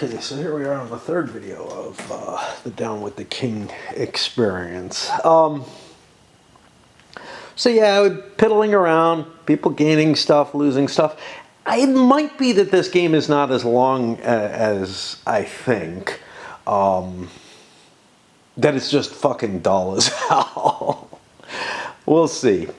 Okay, so here we are on the third video of the Down with the King experience. So yeah, piddling around, people gaining stuff, losing stuff. It might be that this game is not as long as I think. That it's just fucking dull as hell. We'll see.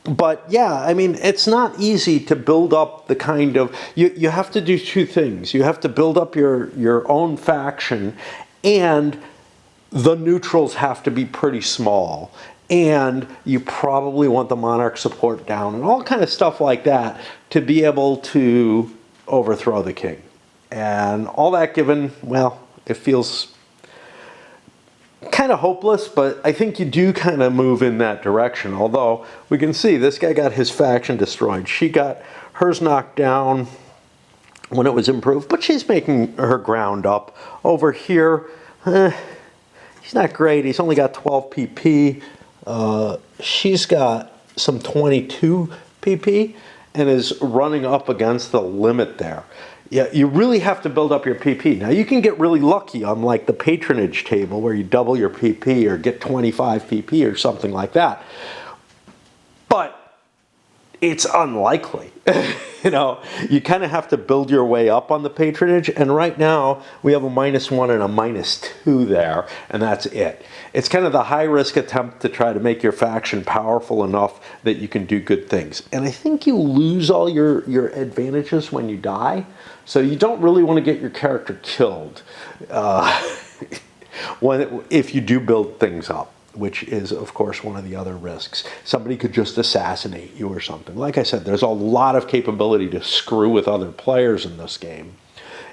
But yeah, I mean, it's not easy to build up the kind of, you have to do two things. You have to build up your own faction, and the neutrals have to be pretty small. And you probably want the monarch support down and all kind of stuff like that to be able to overthrow the king. And all that given, well, it feels kind of hopeless, but I think you do kind of move in that direction. Although we can see this guy got his faction destroyed. She got hers knocked down when it was improved, but she's making her ground up. Over here, he's not great. He's only got 12 PP. She's got some 22 PP and is running up against the limit there. Yeah, you really have to build up your PP. Now, you can get really lucky on like the patronage table where you double your PP or get 25 PP or something like that. But it's unlikely. You know, you kind of have to build your way up on the patronage. And right now, we have a -1 and a -2 there, and that's it. It's kind of the high-risk attempt to try to make your faction powerful enough that you can do good things. And I think you lose all your advantages when you die. So you don't really want to get your character killed if you do build things up, which is, of course, one of the other risks. Somebody could just assassinate you or something. Like I said, there's a lot of capability to screw with other players in this game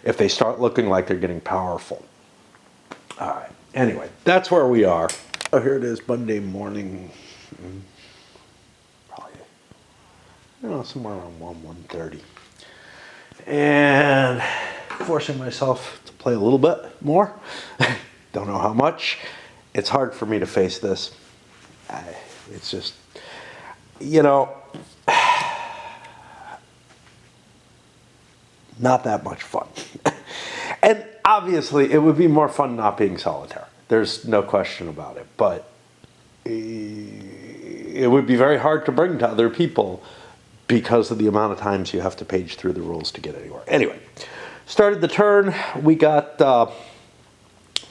if they start looking like they're getting powerful. All right. Anyway, that's where we are. Oh, here it is, Monday morning. Probably, you know, somewhere around 1:30. And forcing myself to play a little bit more. Don't know how much. It's hard for me to face this. It's just, you know, not that much fun. And obviously, it would be more fun not being solitaire. There's no question about it. But it would be very hard to bring to other people because of the amount of times you have to page through the rules to get anywhere. Anyway, started the turn. We got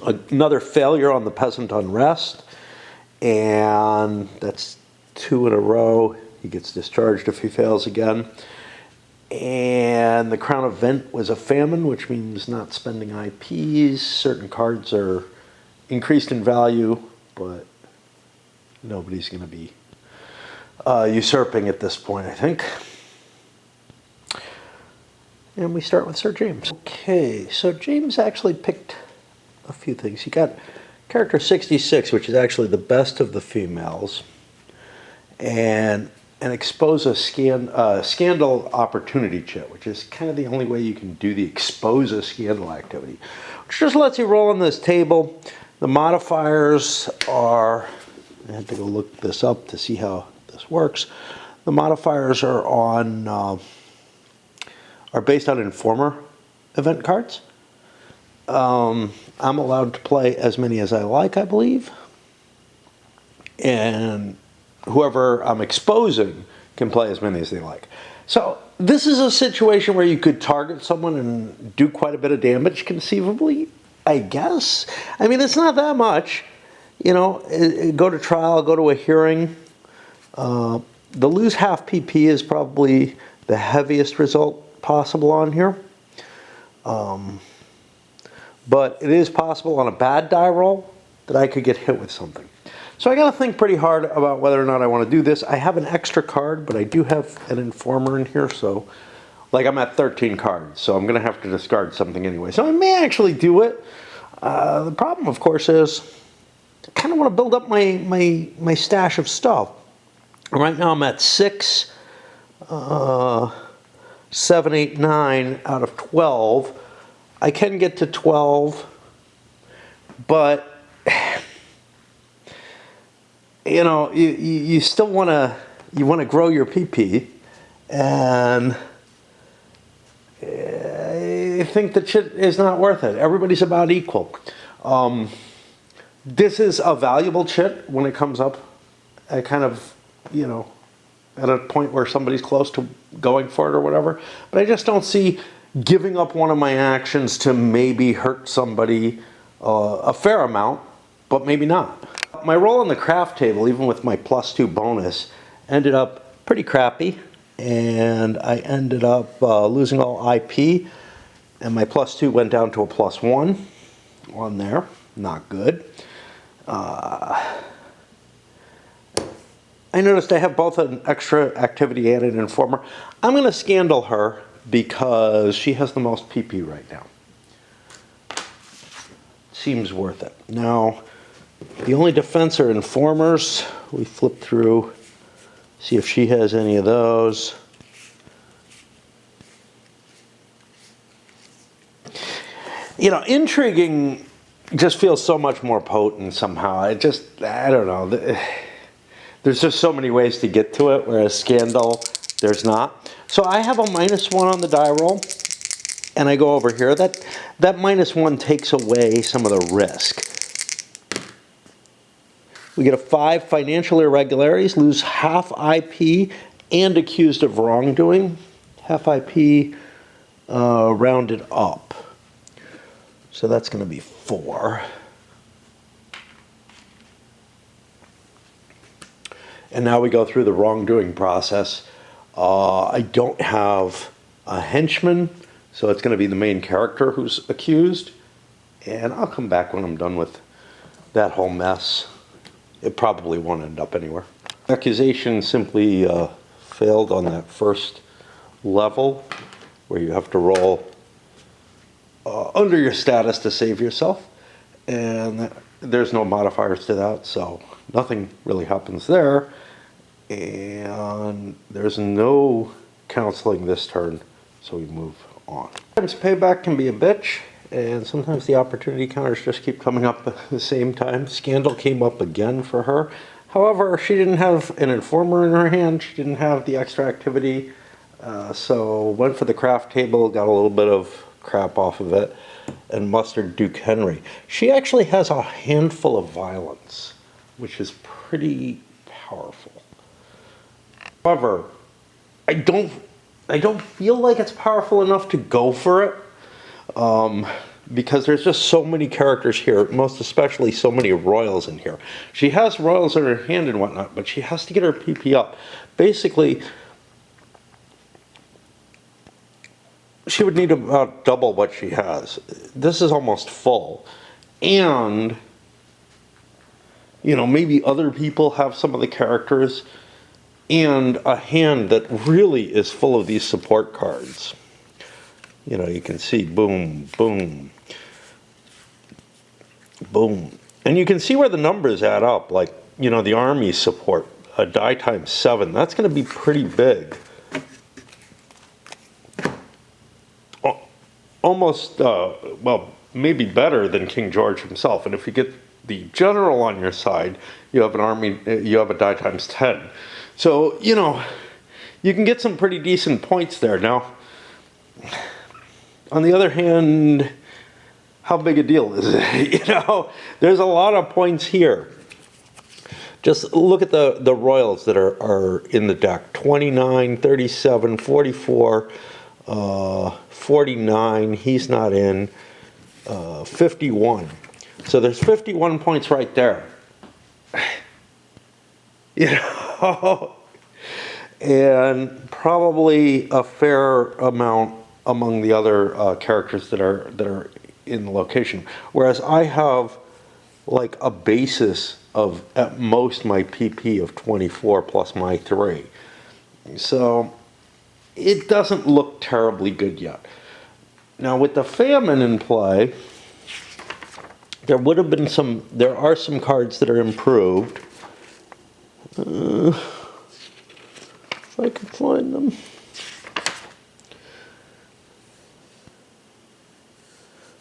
another failure on the Peasant Unrest, and that's 2 in a row. He gets discharged if he fails again. And the Crown Event was a famine, which means not spending IPs. Certain cards are increased in value, but nobody's going to be usurping at this point, I think. And we start with Sir James. Okay, so James actually picked a few things. He got character 66, which is actually the best of the females, and an expose a scandal opportunity chit, which is kind of the only way you can do the expose a scandal activity, which just lets you roll on this table. The modifiers are, I had to go look this up to see how this works. The modifiers are on are based on Informer event cards. I'm allowed to play as many as I like, I believe. And whoever I'm exposing can play as many as they like. So this is a situation where you could target someone and do quite a bit of damage, conceivably, I guess. I mean, it's not that much. You know, go to trial, go to a hearing. The lose half PP is probably the heaviest result possible on here. But it is possible on a bad die roll that I could get hit with something. So I got to think pretty hard about whether or not I want to do this. I have an extra card, but I do have an Informer in here, so like I'm at 13 cards, so I'm going to have to discard something anyway. So I may actually do it. The problem, of course, is I kind of want to build up my stash of stuff. Right now I'm at 6, 7, 8, 9 out of 12. I can get to 12, but you know, you still want to grow your PP, and think the chit is not worth it. Everybody's about equal. This is a valuable chit when it comes up at kind of, you know, at a point where somebody's close to going for it or whatever. But I just don't see giving up one of my actions to maybe hurt somebody a fair amount, but maybe not. My roll on the craft table, even with my +2 bonus, ended up pretty crappy. And I ended up losing all IP. And my +2 went down to a +1 on there. Not good. I noticed I have both an extra activity and an informer. I'm going to scandal her because she has the most PP right now. Seems worth it. Now, the only defense are informers. We flip through, see if she has any of those. You know, intriguing just feels so much more potent somehow. I don't know. There's just so many ways to get to it, whereas scandal, there's not. So I have a -1 on the die roll, and I go over here. That -1 takes away some of the risk. We get a 5 financial irregularities, lose half IP, and accused of wrongdoing. Half IP rounded up. So that's going to be 4. And now we go through the wrongdoing process. I don't have a henchman, so it's going to be the main character who's accused. And I'll come back when I'm done with that whole mess. It probably won't end up anywhere. Accusation simply failed on that first level, where you have to roll under your status to save yourself. And there's no modifiers to that, so nothing really happens there. And there's no counseling this turn, so we move on. Sometimes payback can be a bitch, and sometimes the opportunity counters just keep coming up at the same time. Scandal came up again for her. However, she didn't have an informer in her hand. She didn't have the extra activity, so went for the craft table, got a little bit of crap off of it, and mustered Duke Henry. She actually has a handful of violence, which is pretty powerful. However, I don't feel like it's powerful enough to go for it, because there's just so many characters here, most especially so many royals in here. She has royals in her hand and whatnot, but she has to get her PP up. Basically, she would need about double what she has. This is almost full. And, you know, maybe other people have some of the characters and a hand that really is full of these support cards. You know, you can see boom, boom, boom. And you can see where the numbers add up. Like, you know, the army support, a die times 7. That's going to be pretty big. Almost, well, maybe better than King George himself. And if you get the general on your side, you have an army, you have a die times 10. So, you know, you can get some pretty decent points there. Now, on the other hand, how big a deal is it? You know, there's a lot of points here. Just look at the royals that are in the deck. 29, 37, 44, 49, he's not in, 51. So there's 51 points right there. You know, and probably a fair amount among the other characters that are in the location. Whereas I have like a basis of at most my PP of 24 plus my 3. So it doesn't look terribly good yet. Now with the famine in play, there are some cards that are improved. If I could find them.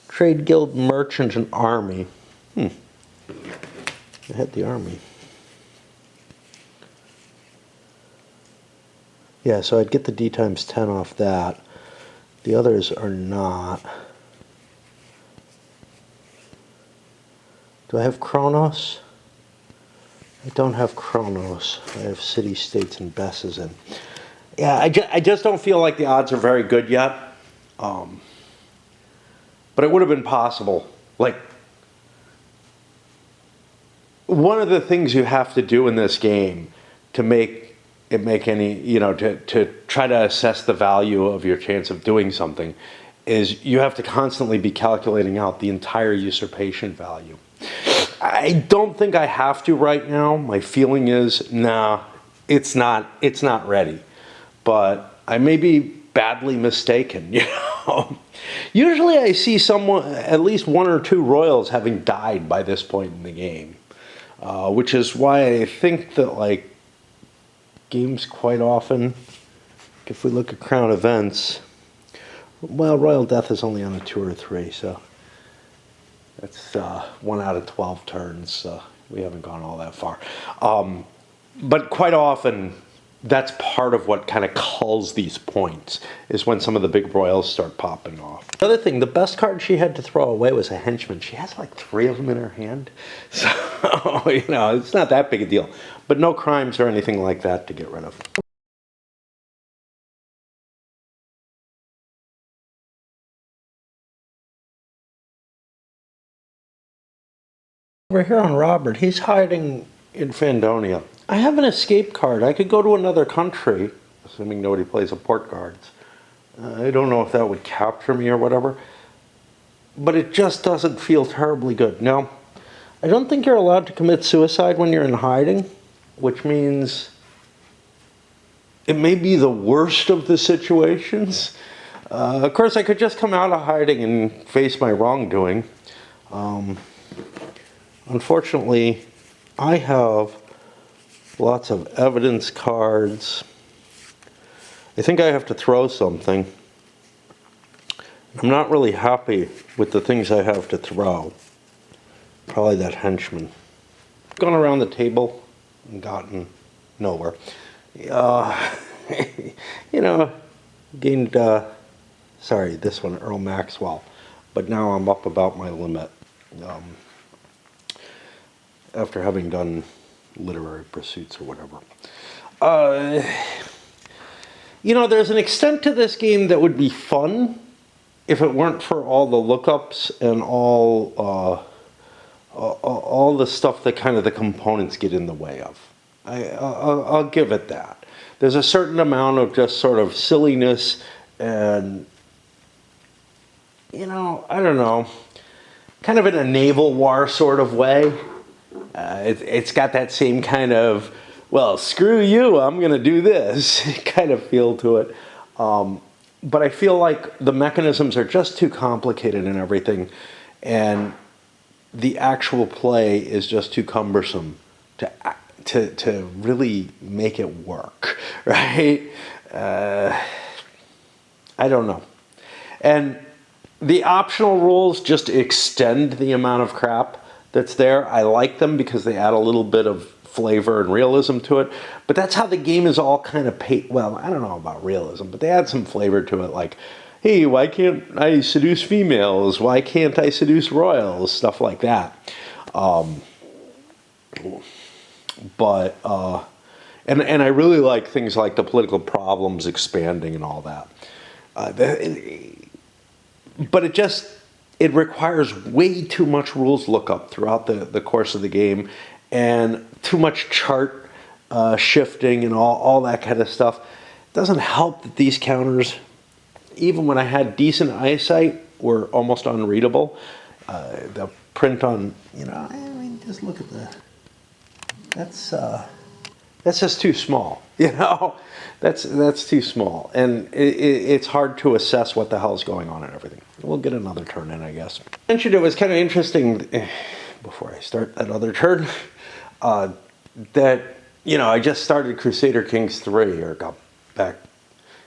Trade Guild, Merchant, and Army. I had the Army. Yeah, so I'd get the D times 10 off that. The others are not. Do I have Chronos? I don't have Chronos. I have City, States, and Besses in. Yeah, I just don't feel like the odds are very good yet. But it would have been possible. Like, one of the things you have to do in this game to make it make any, to try to assess the value of your chance of doing something is you have to constantly be calculating out the entire usurpation value. I don't think I have to right now. My feeling is, nah, it's not ready. But I may be badly mistaken, Usually I see at least one or two royals having died by this point in the game. Which is why I think that, like, games quite often, if we look at Crown events, well, Royal Death is only on a 2 or 3, so that's 1 out of 12 turns, so we haven't gone all that far. But quite often, that's part of what kind of culls these points, is when some of the big royals start popping off. Another thing, the best card she had to throw away was a henchman. She has like 3 of them in her hand. So, it's not that big a deal. But no crimes or anything like that to get rid of. Over here on Robert, he's hiding in Fandonia. I have an escape card. I could go to another country, assuming nobody plays a port cards. I don't know if that would capture me or whatever, but it just doesn't feel terribly good. Now, I don't think you're allowed to commit suicide when you're in hiding, which means it may be the worst of the situations. Of course, I could just come out of hiding and face my wrongdoing. Unfortunately, I have lots of evidence cards. I think I have to throw something. I'm not really happy with the things I have to throw. Probably that henchman. Gone around the table and gotten nowhere. Gained, sorry, this one, Earl Maxwell. But now I'm up about my limit. After having done literary pursuits or whatever. There's an extent to this game that would be fun if it weren't for all the lookups and all the stuff that kind of the components get in the way of. I'll give it that. There's a certain amount of just sort of silliness and, I don't know, kind of in a naval war sort of way. It's got that same kind of, well, screw you, I'm going to do this kind of feel to it. But I feel like the mechanisms are just too complicated and everything, and the actual play is just too cumbersome to really make it work, right? I don't know. And the optional rules just extend the amount of crap that's there. I like them because they add a little bit of flavor and realism to it. But that's how the game is all kind of well, I don't know about realism, but they add some flavor to it. Like, hey, why can't I seduce females? Why can't I seduce royals? Stuff like that. And I really like things like the political problems expanding and all that. But it requires way too much rules lookup throughout the course of the game, and too much chart shifting and all that kind of stuff. It doesn't help that these counters, even when I had decent eyesight, were almost unreadable. The print on, just look at that's just too small, That's too small, and it's hard to assess what the hell's going on and everything. We'll get another turn in, I guess. I mentioned it was kind of interesting, before I start that other turn, that, I just started Crusader Kings 3, or got back,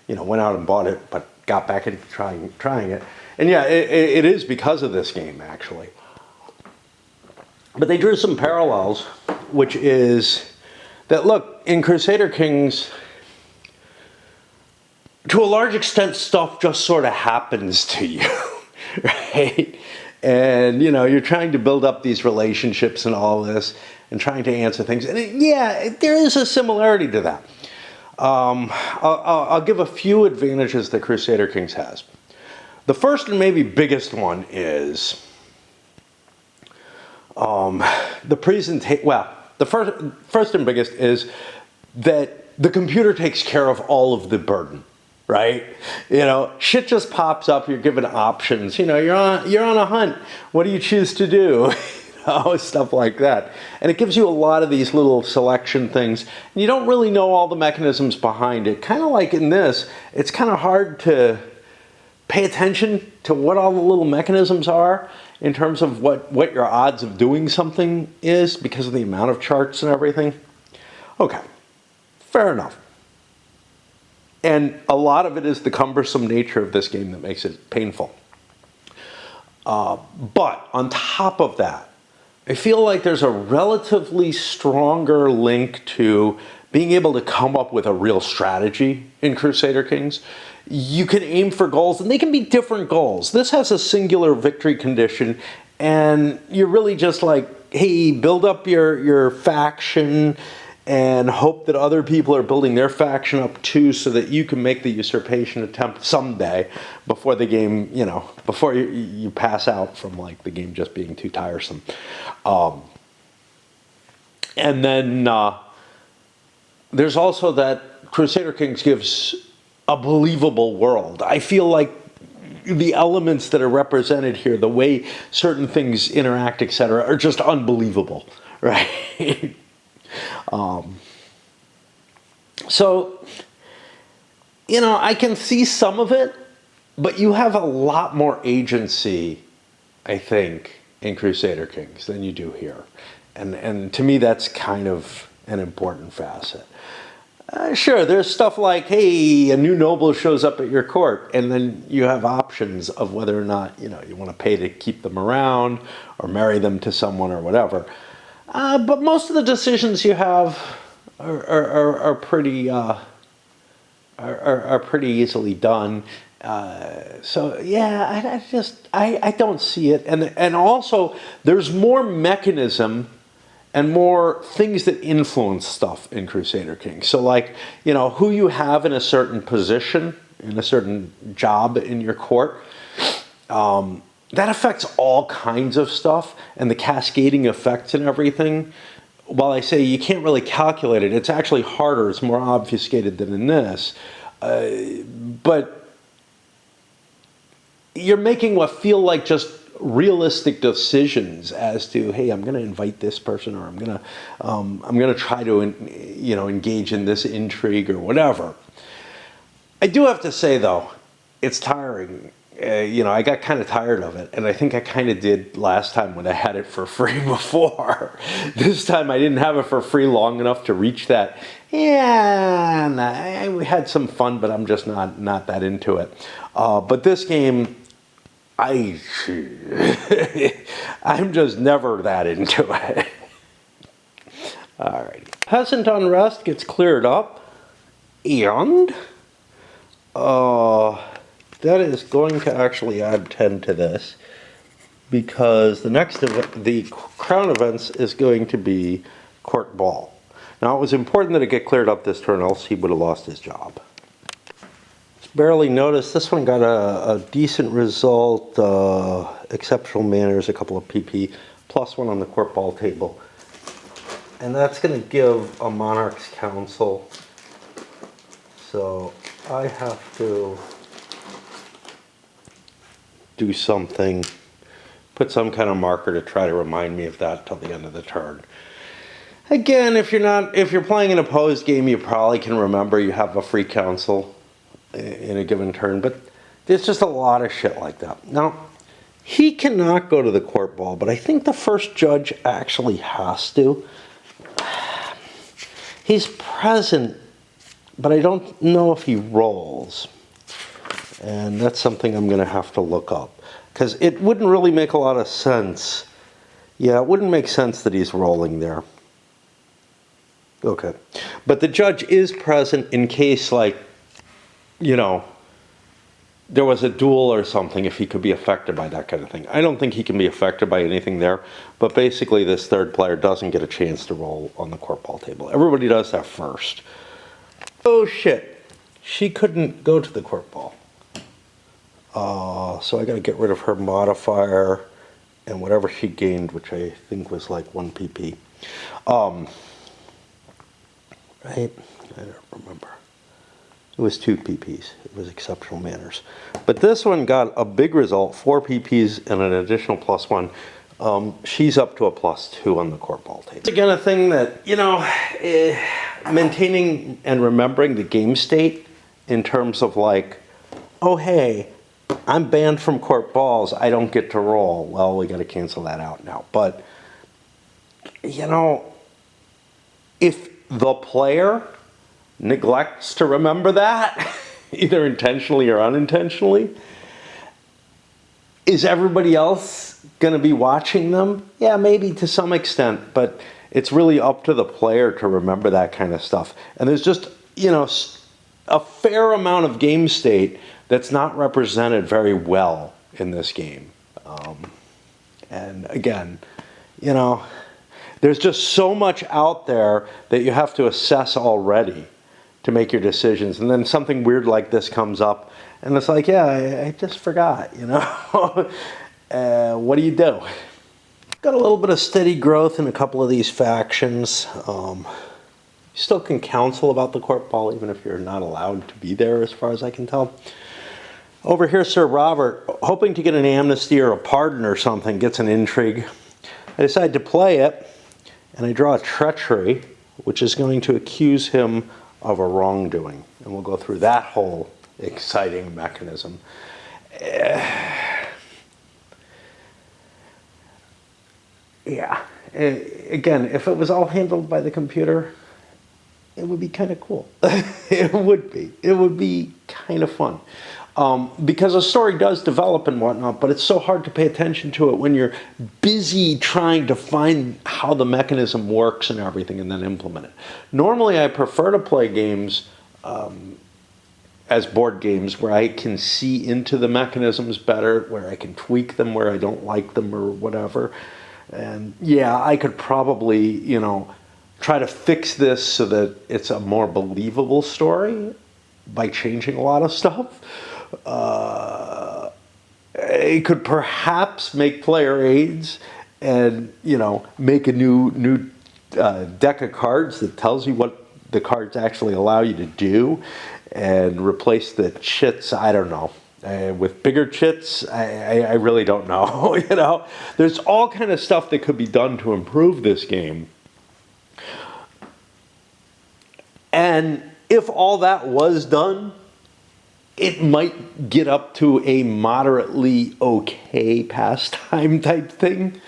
went out and bought it, but got back into trying it. And yeah, it is because of this game, actually. But they drew some parallels, which is that, look, in Crusader Kings, to a large extent, stuff just sort of happens to you, right? And, you're trying to build up these relationships and all this and trying to answer things. And there is a similarity to that. I'll give a few advantages that Crusader Kings has. The first and maybe biggest one is the presentation. Well, the first and biggest is that the computer takes care of all of the burden, right? Shit just pops up. You're given options. You're on a hunt. What do you choose to do? Stuff like that. And it gives you a lot of these little selection things. And you don't really know all the mechanisms behind it. Kind of like in this, it's kind of hard to pay attention to what all the little mechanisms are in terms of what your odds of doing something is because of the amount of charts and everything. Okay, fair enough. And a lot of it is the cumbersome nature of this game that makes it painful. But on top of that, I feel like there's a relatively stronger link to being able to come up with a real strategy in Crusader Kings. You can aim for goals, and they can be different goals. This has a singular victory condition, and you're really just like, hey, build up your faction and hope that other people are building their faction up too so that you can make the usurpation attempt someday before the game, before you pass out from like the game just being too tiresome. And then there's also that Crusader Kings gives a believable world. I feel like the elements that are represented here, the way certain things interact, etc., are just unbelievable, right? So, I can see some of it, but you have a lot more agency, I think, in Crusader Kings than you do here. And to me, that's kind of an important facet. Sure, there's stuff like, hey, a new noble shows up at your court, and then you have options of whether or not, you want to pay to keep them around or marry them to someone or whatever. But most of the decisions you have are pretty pretty easily done. So yeah, I don't see it, and also there's more mechanism and more things that influence stuff in Crusader Kings. So like, who you have in a certain position, in a certain job in your court, that affects all kinds of stuff, and the cascading effects and everything. While I say you can't really calculate it, it's actually harder, it's more obfuscated than in this. But you're making what feel like just realistic decisions as to, hey, I'm going to invite this person, or I'm going to try to engage in this intrigue or whatever. I do have to say though, it's tiring. I got kind of tired of it, and I think I kind of did last time when I had it for free before. This time I didn't have it for free long enough to reach that. Yeah, I had some fun, but I'm just not that into it. But this game, I'm just never that into it. Alrighty. Peasant unrest gets cleared up, and that is going to actually add 10 to this, because the next event, the crown events, is going to be court ball. Now, it was important that it get cleared up this turn, else he would have lost his job. Just barely noticed, this one got a decent result, exceptional manners, a couple of PP, plus one on the court ball table. And that's going to give a Monarch's Council. So I have to do something, put some kind of marker to try to remind me of that till the end of the turn. Again, if you're playing an opposed game, you probably can remember you have a free council in a given turn, but there's just a lot of shit like that. Now, he cannot go to the court ball, but I think the first judge actually has to. He's present, but I don't know if he rolls. And that's something I'm going to have to look up, because it wouldn't really make a lot of sense. Yeah, it wouldn't make sense that he's rolling there. Okay. But the judge is present in case, like, you know, there was a duel or something, if he could be affected by that kind of thing. I don't think he can be affected by anything there, but basically this third player doesn't get a chance to roll on the court ball table. Everybody does that first. Oh shit, she couldn't go to the court ball. So I gotta get rid of her modifier and whatever she gained, which I think was like 1 PP. Right? I don't remember. It was 2 PPs. It was exceptional manners. But this one got a big result, 4 PPs and an additional +1. She's up to a +2 on the court ball table. It's again a thing that, you know, maintaining and remembering the game state in terms of like, oh hey, I'm banned from court balls, I don't get to roll. Well, we got to cancel that out now. But, you know, if the player neglects to remember that, either intentionally or unintentionally, is everybody else going to be watching them? Yeah, maybe to some extent, but it's really up to the player to remember that kind of stuff. And there's just, you know, a fair amount of game state that's not represented very well in this game. And again, you know, there's just so much out there that you have to assess already to make your decisions. And then something weird like this comes up, and it's like, yeah, I just forgot, you know? What do you do? Got a little bit of steady growth in a couple of these factions. You still can counsel about the court ball, even if you're not allowed to be there, as far as I can tell. Over here, Sir Robert, hoping to get an amnesty or a pardon or something, gets an intrigue. I decide to play it, and I draw a treachery, which is going to accuse him of a wrongdoing. And we'll go through that whole exciting mechanism. Yeah. Again, if it was all handled by the computer, it would be kind of cool. It would be. It would be kind of fun. Because a story does develop and whatnot, but it's so hard to pay attention to it when you're busy trying to find how the mechanism works and everything and then implement it. Normally, I prefer to play games as board games where I can see into the mechanisms better, where I can tweak them where I don't like them or whatever. And yeah, I could probably, you know, try to fix this so that it's a more believable story by changing a lot of stuff. It could perhaps make player aids and, you know, make a new deck of cards that tells you what the cards actually allow you to do and replace the chits, I don't know. With bigger chits, I really don't know. You know, there's all kind of stuff that could be done to improve this game. And if all that was done, it might get up to a moderately okay pastime type thing.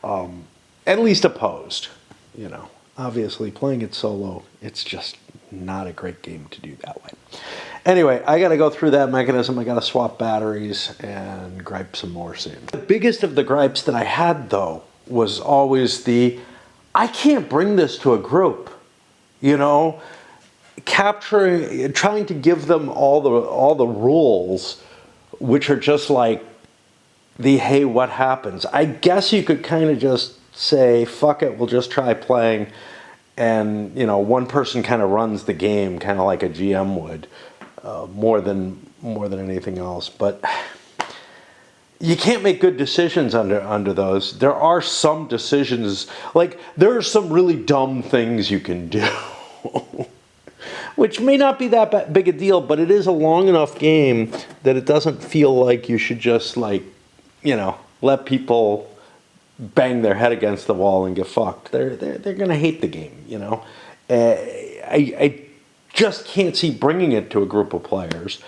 At least opposed, you know. Obviously, playing it solo, it's just not a great game to do that way. Anyway, I got to go through that mechanism. I got to swap batteries and gripe some more soon. The biggest of the gripes that I had, though, was always I can't bring this to a group, you know? Trying to give them all the rules, which are just like hey, what happens? I guess you could kind of just say, fuck it, we'll just try playing, and you know, one person kind of runs the game, kind of like a GM would, more than anything else. But you can't make good decisions under those. There are some decisions, like there are some really dumb things you can do. Which may not be that big a deal, but it is a long enough game that it doesn't feel like you should just, like, you know, let people bang their head against the wall and get fucked. They're going to hate the game, you know. I just can't see bringing it to a group of players.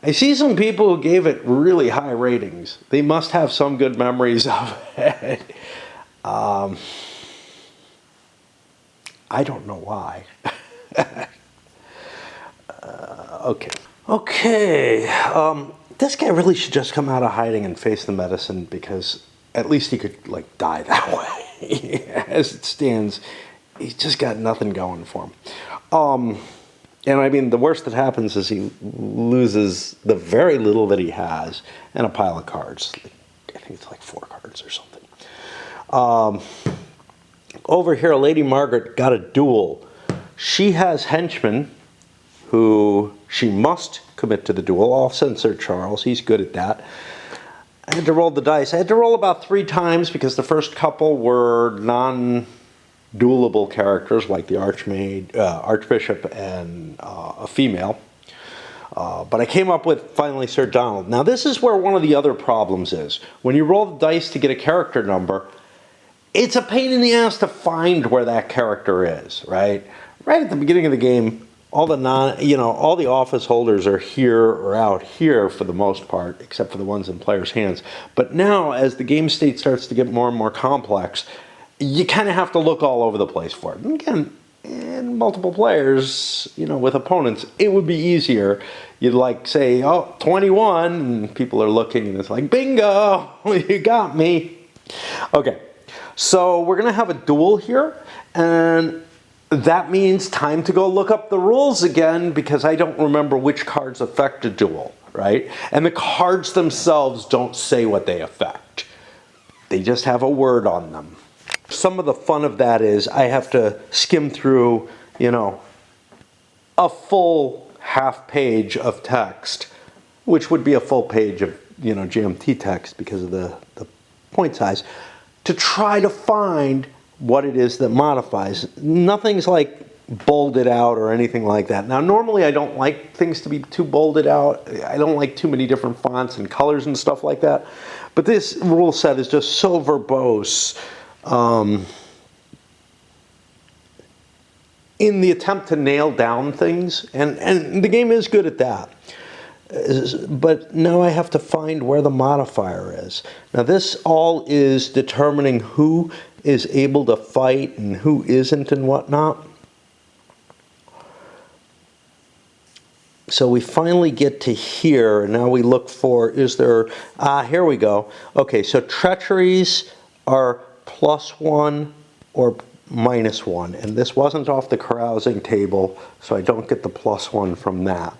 I see some people who gave it really high ratings. They must have some good memories of it. I don't know why. Okay. This guy really should just come out of hiding and face the medicine, because at least he could, like, die that way. As it stands, he's just got nothing going for him. And I mean, the worst that happens is he loses the very little that he has and a pile of cards. I think it's like 4 cards or something. Over here, Lady Margaret got a duel. She has henchmen who she must commit to the duel. I'll send Sir Charles. He's good at that. I had to roll the dice. I had to roll about 3 times because the first couple were non-duelable characters like the Archbishop and a female. But I came up with, finally, Sir Donald. Now, this is where one of the other problems is. When you roll the dice to get a character number, it's a pain in the ass to find where that character is, right? Right at the beginning of the game, all the office holders are here or out here for the most part, except for the ones in players' hands. But now, as the game state starts to get more and more complex, you kind of have to look all over the place for it. And again, in multiple players, with opponents, it would be easier. You'd like say, oh, 21, and people are looking, and it's like, bingo, you got me. Okay, so we're going to have a duel here, and that means time to go look up the rules again because I don't remember which cards affect a duel, right? And the cards themselves don't say what they affect. They just have a word on them. Some of the fun of that is I have to skim through, a full half page of text, which would be a full page of, GMT text because of the point size, to try to find what it is that modifies. Nothing's like bolded out or anything like that. Now, normally I don't like things to be too bolded out. I don't like too many different fonts and colors and stuff like that. But this rule set is just so verbose in the attempt to nail down things. And the game is good at that. But now I have to find where the modifier is. Now this all is determining who is able to fight and who isn't and whatnot. So we finally get to here, and now we look for, here we go. Okay, so treacheries are +1 or -1, and this wasn't off the carousing table, so I don't get the +1 from that.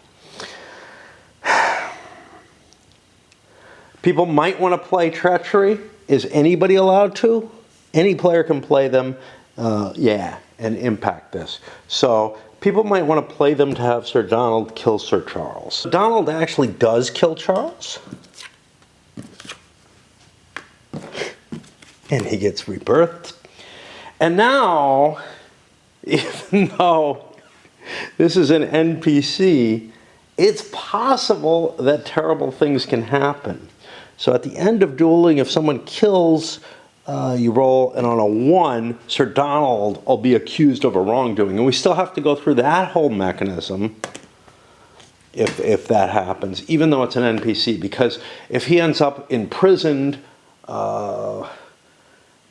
People might want to play treachery. Is anybody allowed to? Any player can play them, and impact this. So people might want to play them to have Sir Donald kill Sir Charles. Donald actually does kill Charles. And he gets rebirthed. And now, even though this is an NPC, it's possible that terrible things can happen. So at the end of dueling, if someone kills, you roll, and on a 1, Sir Donald will be accused of a wrongdoing. And we still have to go through that whole mechanism if that happens, even though it's an NPC. Because if he ends up imprisoned,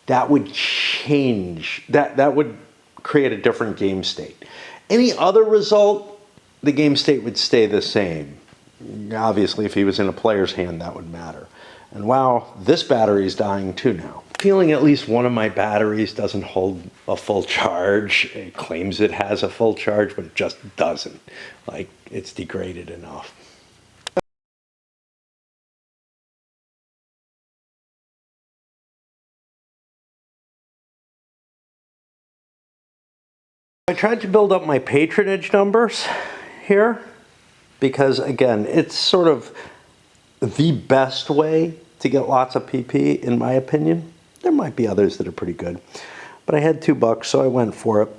that would change. That would create a different game state. Any other result, the game state would stay the same. Obviously, if he was in a player's hand, that would matter. And wow, this battery is dying too now. Feeling at least one of my batteries doesn't hold a full charge. It claims it has a full charge, but it just doesn't. Like, it's degraded enough. I tried to build up my patronage numbers here because, again, it's sort of the best way to get lots of PP, in my opinion. There might be others that are pretty good. But I had $2, so I went for it.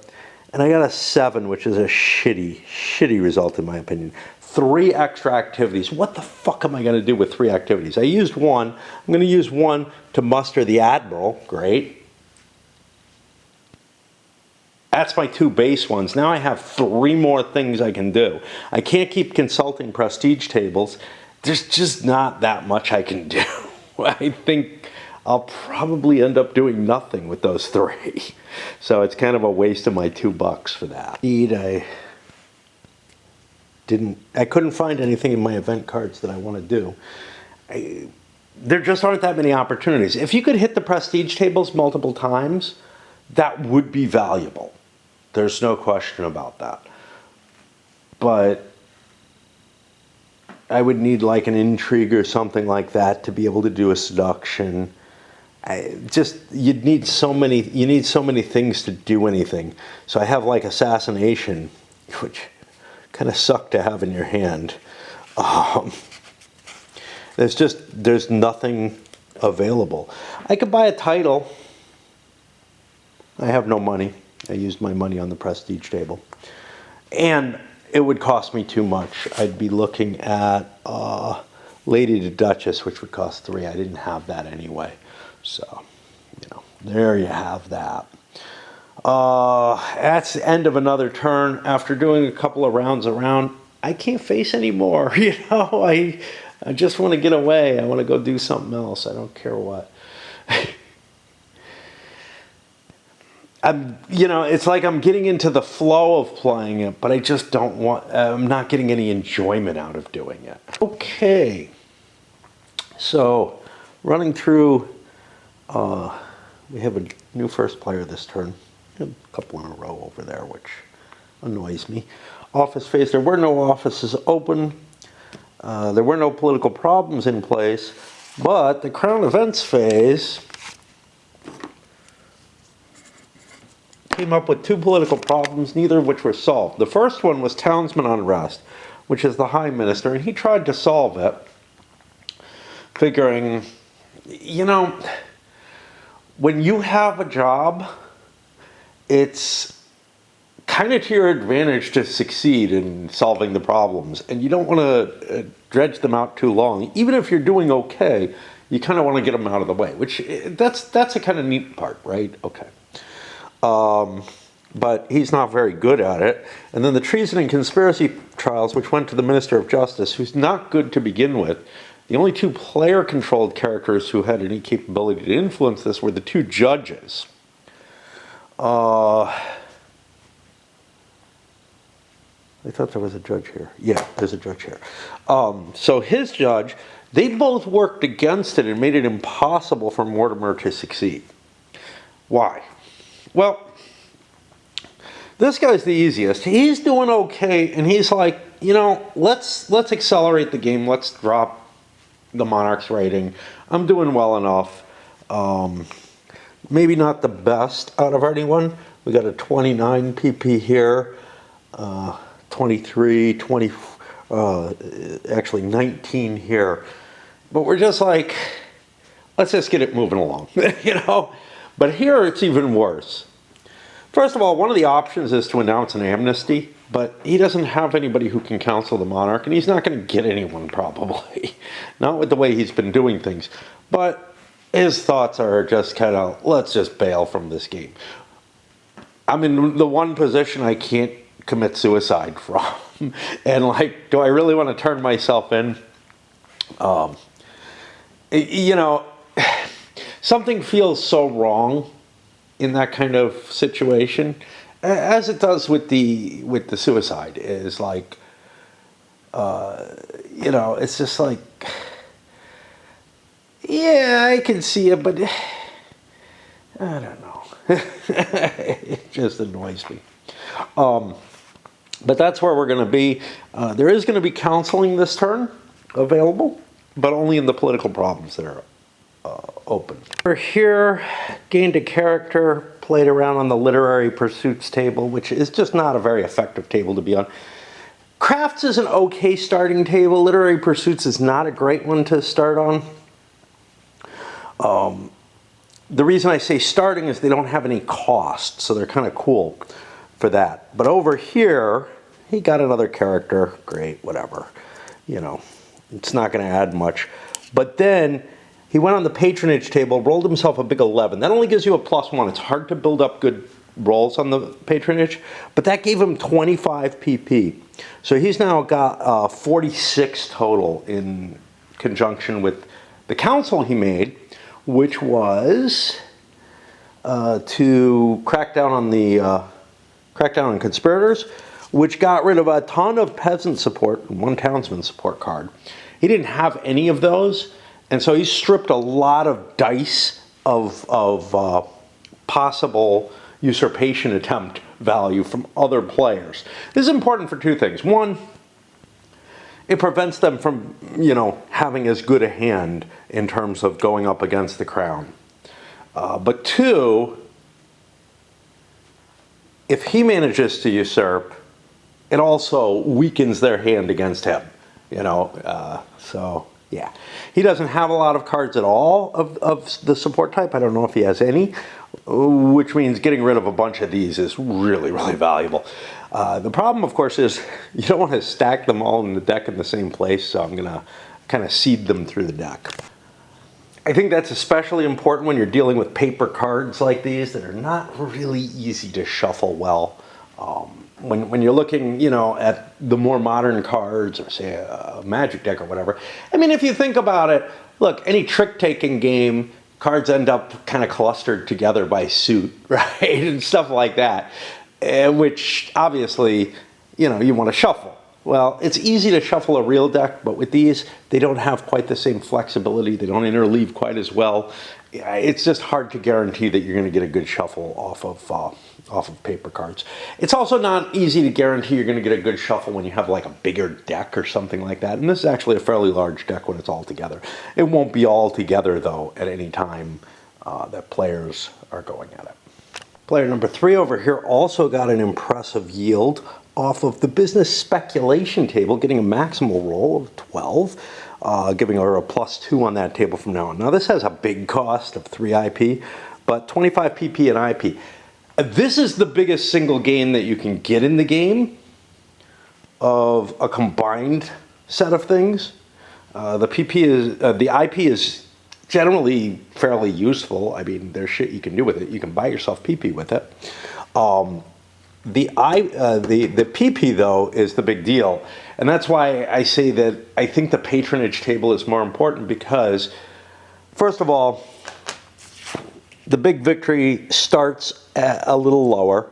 And I got a 7, which is a shitty result, in my opinion. 3 extra activities. What the fuck am I going to do with 3 activities? I used 1. I'm going to use 1 to muster the Admiral. Great. That's my 2 base ones. Now I have 3 more things I can do. I can't keep consulting prestige tables. There's just not that much I can do. I think I'll probably end up doing nothing with those 3. So it's kind of a waste of my $2 for that. Indeed, I couldn't find anything in my event cards that I want to do. There just aren't that many opportunities. If you could hit the prestige tables multiple times, that would be valuable. There's no question about that. but I would need like an intrigue or something like that to be able to do a seduction. You need so many things to do anything. So I have like assassination, which kind of suck to have in your hand. There's nothing available. I could buy a title. I have no money. I used my money on the prestige table. And it would cost me too much. I'd be looking at Lady to Duchess, which would cost 3. I didn't have that anyway. So, there you have that. That's the end of another turn. After doing a couple of rounds around, I can't face anymore. I just want to get away. I want to go do something else. I don't care what. It's like I'm getting into the flow of playing it, but I just don't want, I'm not getting any enjoyment out of doing it. Okay. So, running through, we have a new first player this turn. A couple in a row over there, which annoys me. Office phase, there were no offices open. There were no political problems in place, but the Crown Events phase came up with 2 political problems, neither of which were solved. The first one was townsman unrest, which is the High Minister, and he tried to solve it, figuring, when you have a job, it's kind of to your advantage to succeed in solving the problems, and you don't want to dredge them out too long. Even if you're doing okay, you kind of want to get them out of the way, which that's a kind of neat part, right? Okay. But he's not very good at it. And then the treason and conspiracy trials, which went to the Minister of Justice, who's not good to begin with. The only 2 player-controlled characters who had any capability to influence this were the 2 judges. I thought there was a judge here. Yeah, there's a judge here. So his judge, they both worked against it and made it impossible for Mortimer to succeed. Why? Well, this guy's the easiest. He's doing okay, and he's like, let's accelerate the game. Let's drop the Monarch's rating. I'm doing well enough. Maybe not the best out of anyone. We got a 29 PP here, 23, 20, actually 19 here. But we're just like, let's just get it moving along, But here it's even worse. First of all, one of the options is to announce an amnesty, but he doesn't have anybody who can counsel the monarch, and he's not going to get anyone probably. Not with the way he's been doing things. But his thoughts are just kind of, let's just bail from this game. I'm in the one position I can't commit suicide from. And do I really want to turn myself in? Something feels so wrong in that kind of situation, as it does with the suicide. Is like, it's just like, yeah, I can see it, but I don't know. It just annoys me. But that's where we're going to be. There is going to be counseling this turn available, but only in the political problems that are open. We're here, gained a character, played around on the literary pursuits table, which is just not a very effective table to be on. Crafts is an okay starting table. Literary pursuits is not a great one to start on. The reason I say starting is they don't have any cost, so they're kind of cool for that. But over here, he got another character. Great, whatever. It's not going to add much. But then he went on the patronage table, rolled himself a big 11. That only gives you a +1. It's hard to build up good rolls on the patronage, but that gave him 25 PP. So he's now got 46 total in conjunction with the council he made, which was to crack down on conspirators, which got rid of a ton of peasant support and 1 townsman support card. He didn't have any of those. And so he stripped a lot of dice of possible, usurpation attempt value from other players. This is important for two things. One, it prevents them from, having as good a hand in terms of going up against the crown. But two, if he manages to usurp, it also weakens their hand against him. So yeah, he doesn't have a lot of cards at all of the support type. I don't know if he has any, which means getting rid of a bunch of these is really, really valuable. The problem, of course, is you don't want to stack them all in the deck in the same place, so I'm going to kind of seed them through the deck. I think that's especially important when you're dealing with paper cards like these that are not really easy to shuffle well. When you're looking, at the more modern cards, or say a Magic deck or whatever, I mean, if you think about it, look, any trick-taking game, cards end up kind of clustered together by suit, right, and stuff like that, which obviously, you want to shuffle. Well, it's easy to shuffle a real deck, but with these, they don't have quite the same flexibility. They don't interleave quite as well. It's just hard to guarantee that you're going to get a good shuffle off of paper cards. It's also not easy to guarantee you're going to get a good shuffle when you have like a bigger deck or something like that. And this is actually a fairly large deck when it's all together. It won't be all together, though, at any time that players are going at it. Player number 3 over here also got an impressive yield off of the business speculation table, getting a maximal roll of 12, giving her a +2 on that table from now on. Now this has a big cost of 3 IP, but 25 PP and IP. This is the biggest single gain that you can get in the game of a combined set of things. The IP is generally fairly useful. I mean, there's shit you can do with it. You can buy yourself PP with it. The PP, though, is the big deal. And that's why I say that I think the patronage table is more important because, first of all, the big victory starts at a little lower.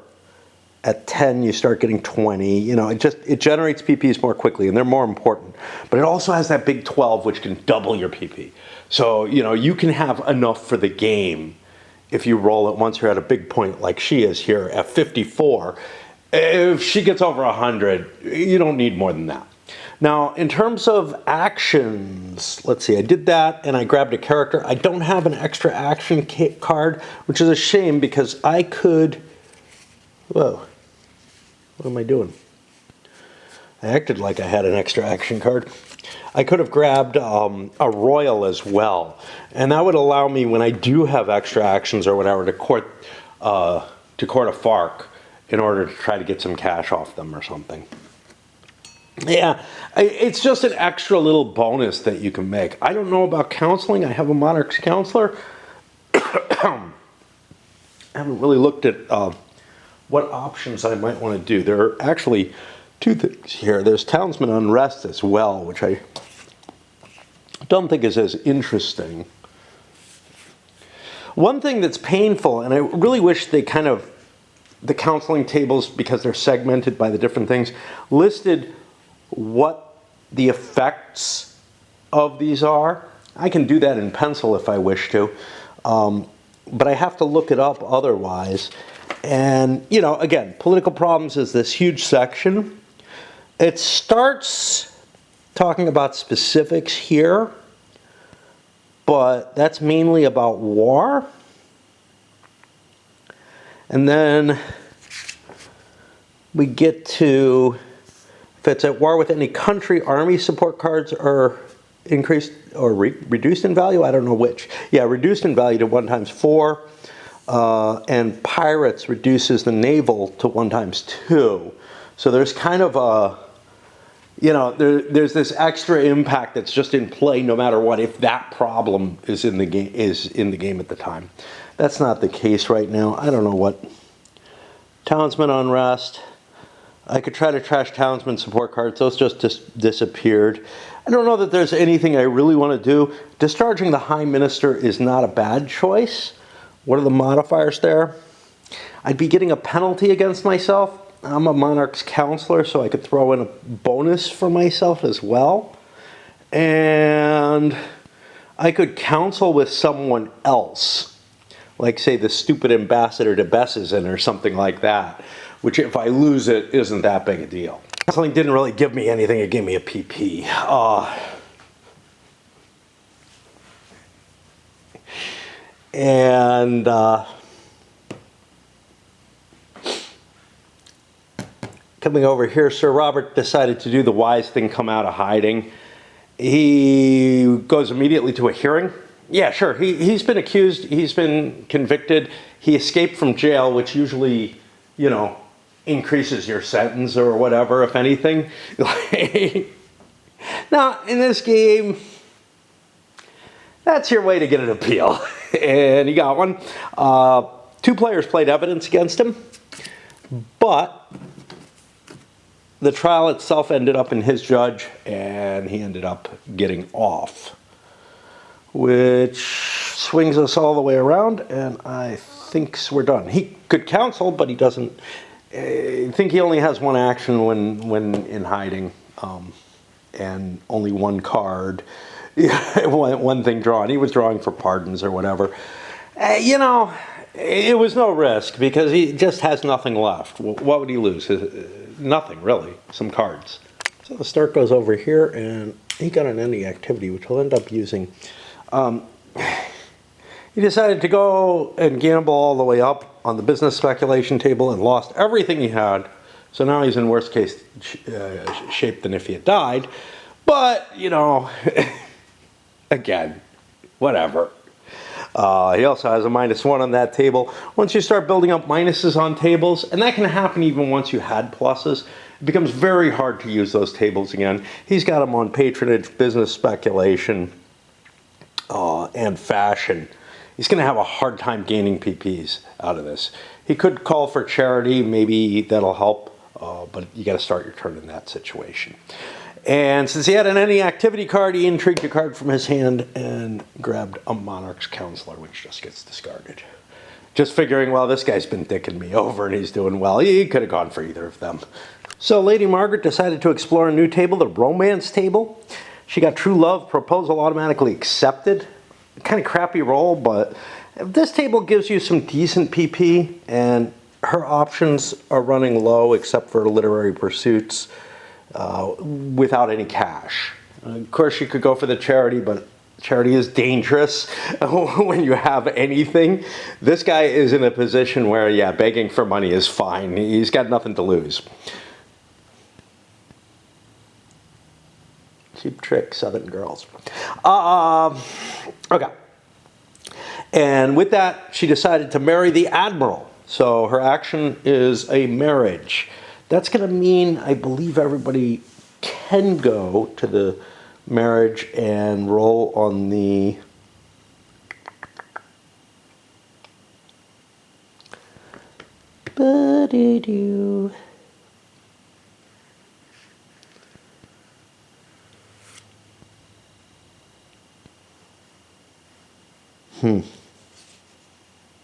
At 10, you start getting 20. It generates PPs more quickly, and they're more important. But it also has that big 12, which can double your PP. So, you can have enough for the game if you roll it once you're at a big point like she is here at 54. If she gets over 100, you don't need more than that. Now, in terms of actions, let's see, I did that and I grabbed a character. I don't have an extra action card, which is a shame because I could, whoa, what am I doing? I acted like I had an extra action card. I could have grabbed a royal as well, and that would allow me, when I do have extra actions or whatever, to court a Fark in order to try to get some cash off them or something. Yeah, it's just an extra little bonus that you can make. I don't know about counseling. I have a Monarch's Counselor. I haven't really looked at what options I might want to do. There are actually two things here. There's Townsman Unrest as well, which I don't think is as interesting. One thing that's painful, and I really wish they the counseling tables, because they're segmented by the different things, listed what the effects of these are. I can do that in pencil if I wish to, but I have to look it up otherwise. And, again, political problems is this huge section. It starts talking about specifics here, but that's mainly about war. And then we get to, if it's at war with any country, army support cards are increased or reduced in value. I don't know which. Yeah, reduced in value to 1 times 4. And pirates reduces the naval to 1 times 2. So there's kind of a, there's this extra impact that's just in play no matter what, if that problem is in the game at the time. That's not the case right now. I don't know what. Townsman Unrest. I could try to trash Townsman support cards. Those just disappeared. I don't know that there's anything I really want to do. Discharging the High Minister is not a bad choice. What are the modifiers there? I'd be getting a penalty against myself. I'm a Monarch's Counselor, so I could throw in a bonus for myself as well. And I could counsel with someone else. like say the stupid Ambassador to Bessesen or something like that, which if I lose it isn't that big a deal. Counseling didn't really give me anything, it gave me a PP. And coming over here, Sir Robert decided to do the wise thing, come out of hiding. He goes immediately to a hearing. Yeah, sure, he's been accused, he's been convicted. He escaped from jail, which usually, you know, increases your sentence or whatever, if anything. Now, in this game, that's your way to get an appeal. And he got one. 2 players played evidence against him, but the trial itself ended up in his judge, and he ended up getting off, which swings us all the way around, and I think we're done. He could counsel, but he doesn't. I think he only has one action when in hiding, and only one card. one thing drawn. He was drawing for pardons or whatever. You know, it was no risk because he just has nothing left. What would he lose? Nothing, really. Some cards. So the start goes over here, and he got an any activity, which he'll end up using. He decided to go and gamble all the way up on the business speculation table and lost everything he had. So now he's in worse case shape than if he had died. But, you know... Again, whatever. He also has a -1 on that table. Once you start building up minuses on tables, and that can happen even once you had pluses, it becomes very hard to use those tables again. He's got them on patronage, business speculation, and fashion. He's going to have a hard time gaining PPs out of this. He could call for charity, maybe that'll help, but you got to start your turn in that situation. And since he had an any activity card, he intrigued a card from his hand and grabbed a Monarch's Counselor, which just gets discarded. Just figuring, well, this guy's been dicking me over and he's doing well. He could have gone for either of them. So Lady Margaret decided to explore a new table, the romance table. She got True Love proposal automatically accepted. Kind of crappy roll, but this table gives you some decent PP, and her options are running low except for literary pursuits. Without any cash. Of course, you could go for the charity, but charity is dangerous when you have anything. This guy is in a position where, yeah, begging for money is fine. He's got nothing to lose. Cheap trick, Southern girls. Okay. And with that, she decided to marry the Admiral. So her action is a marriage. That's going to mean, I believe, everybody can go to the marriage and roll on the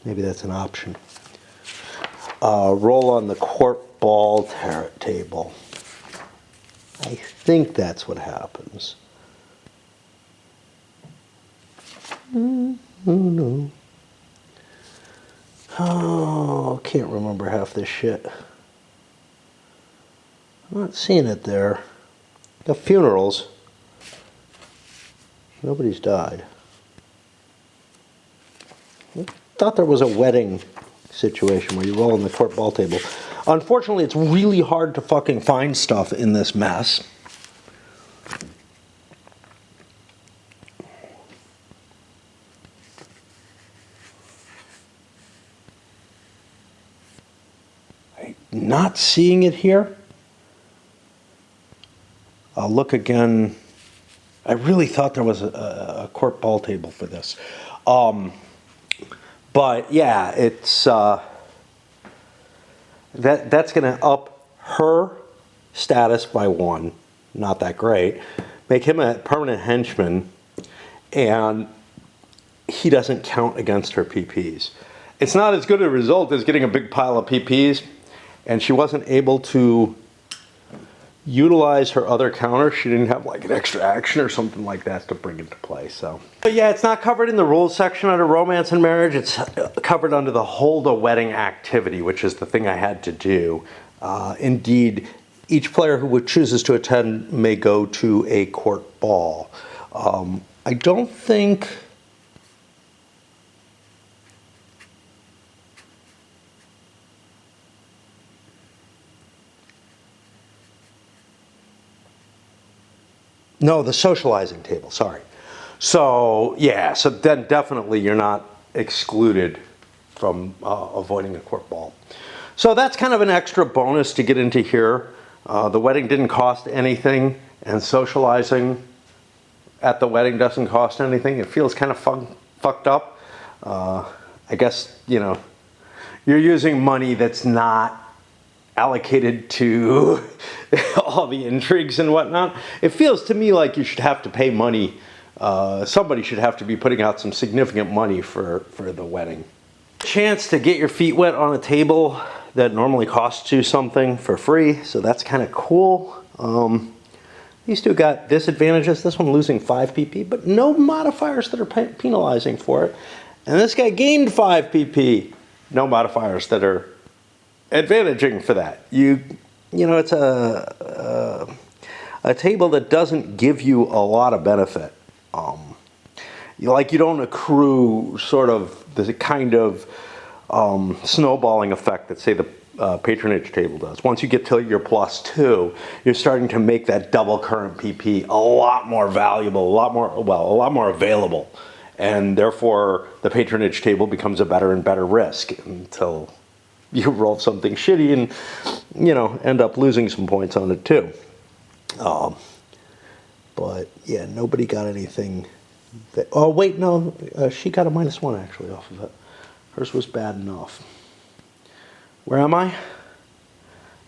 maybe that's an option. Roll on the court ball table. I think that's what happens. Oh no. Oh, can't remember half this shit. I'm not seeing it there. The funerals. Nobody's died. I thought there was a wedding situation where you roll on the court ball table. Unfortunately, it's really hard to fucking find stuff in this mess. I'm not seeing it here. I'll look again. I really thought there was a court ball table for this. But yeah, it's that's going to up her status by 1. Not that great. Make him a permanent henchman, and he doesn't count against her PPs. It's not as good a result as getting a big pile of PPs, and she wasn't able to utilize her other counter. She didn't have like an extra action or something like that to bring into play. So, but yeah, it's not covered in the rules section under romance and marriage. It's covered under the hold a wedding activity, which is the thing I had to do. Indeed, each player who chooses to attend may go to a court ball. I don't think... No, the socializing table, sorry. So, yeah, so then definitely you're not excluded from avoiding a court ball. So that's kind of an extra bonus to get into here. The wedding didn't cost anything, and socializing at the wedding doesn't cost anything. It feels kind of fucked up. I guess, you know, you're using money that's not allocated to all the intrigues and whatnot. It feels to me like you should have to pay money. Somebody should have to be putting out some significant money for the wedding. Chance to get your feet wet on a table that normally costs you something for free, so that's kind of cool. These two got disadvantages. This one losing 5 PP, but no modifiers that are penalizing for it. And this guy gained 5 PP. No modifiers that are advantaging for that. You know, it's a table that doesn't give you a lot of benefit. You don't accrue sort of the kind of snowballing effect that, say, the patronage table does. Once you get to your +2, you're starting to make that double current PP a lot more valuable, a lot more available, and therefore the patronage table becomes a better and better risk until you roll something shitty and, you know, end up losing some points on it too. But yeah, nobody got anything. Oh wait, no, she got a -1 actually off of it. Hers was bad enough. Where am I?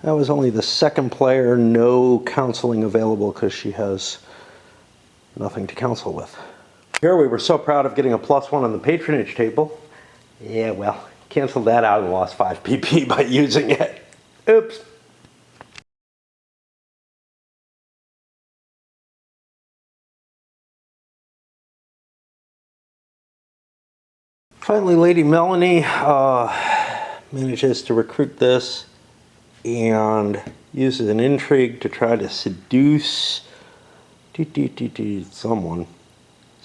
That was only the second player, no counseling available because she has nothing to counsel with. Here we were so proud of getting a +1 on the patronage table. Yeah, well, canceled that out and lost 5 PP by using it. Oops. Finally, Lady Melanie manages to recruit this and uses an intrigue to try to seduce someone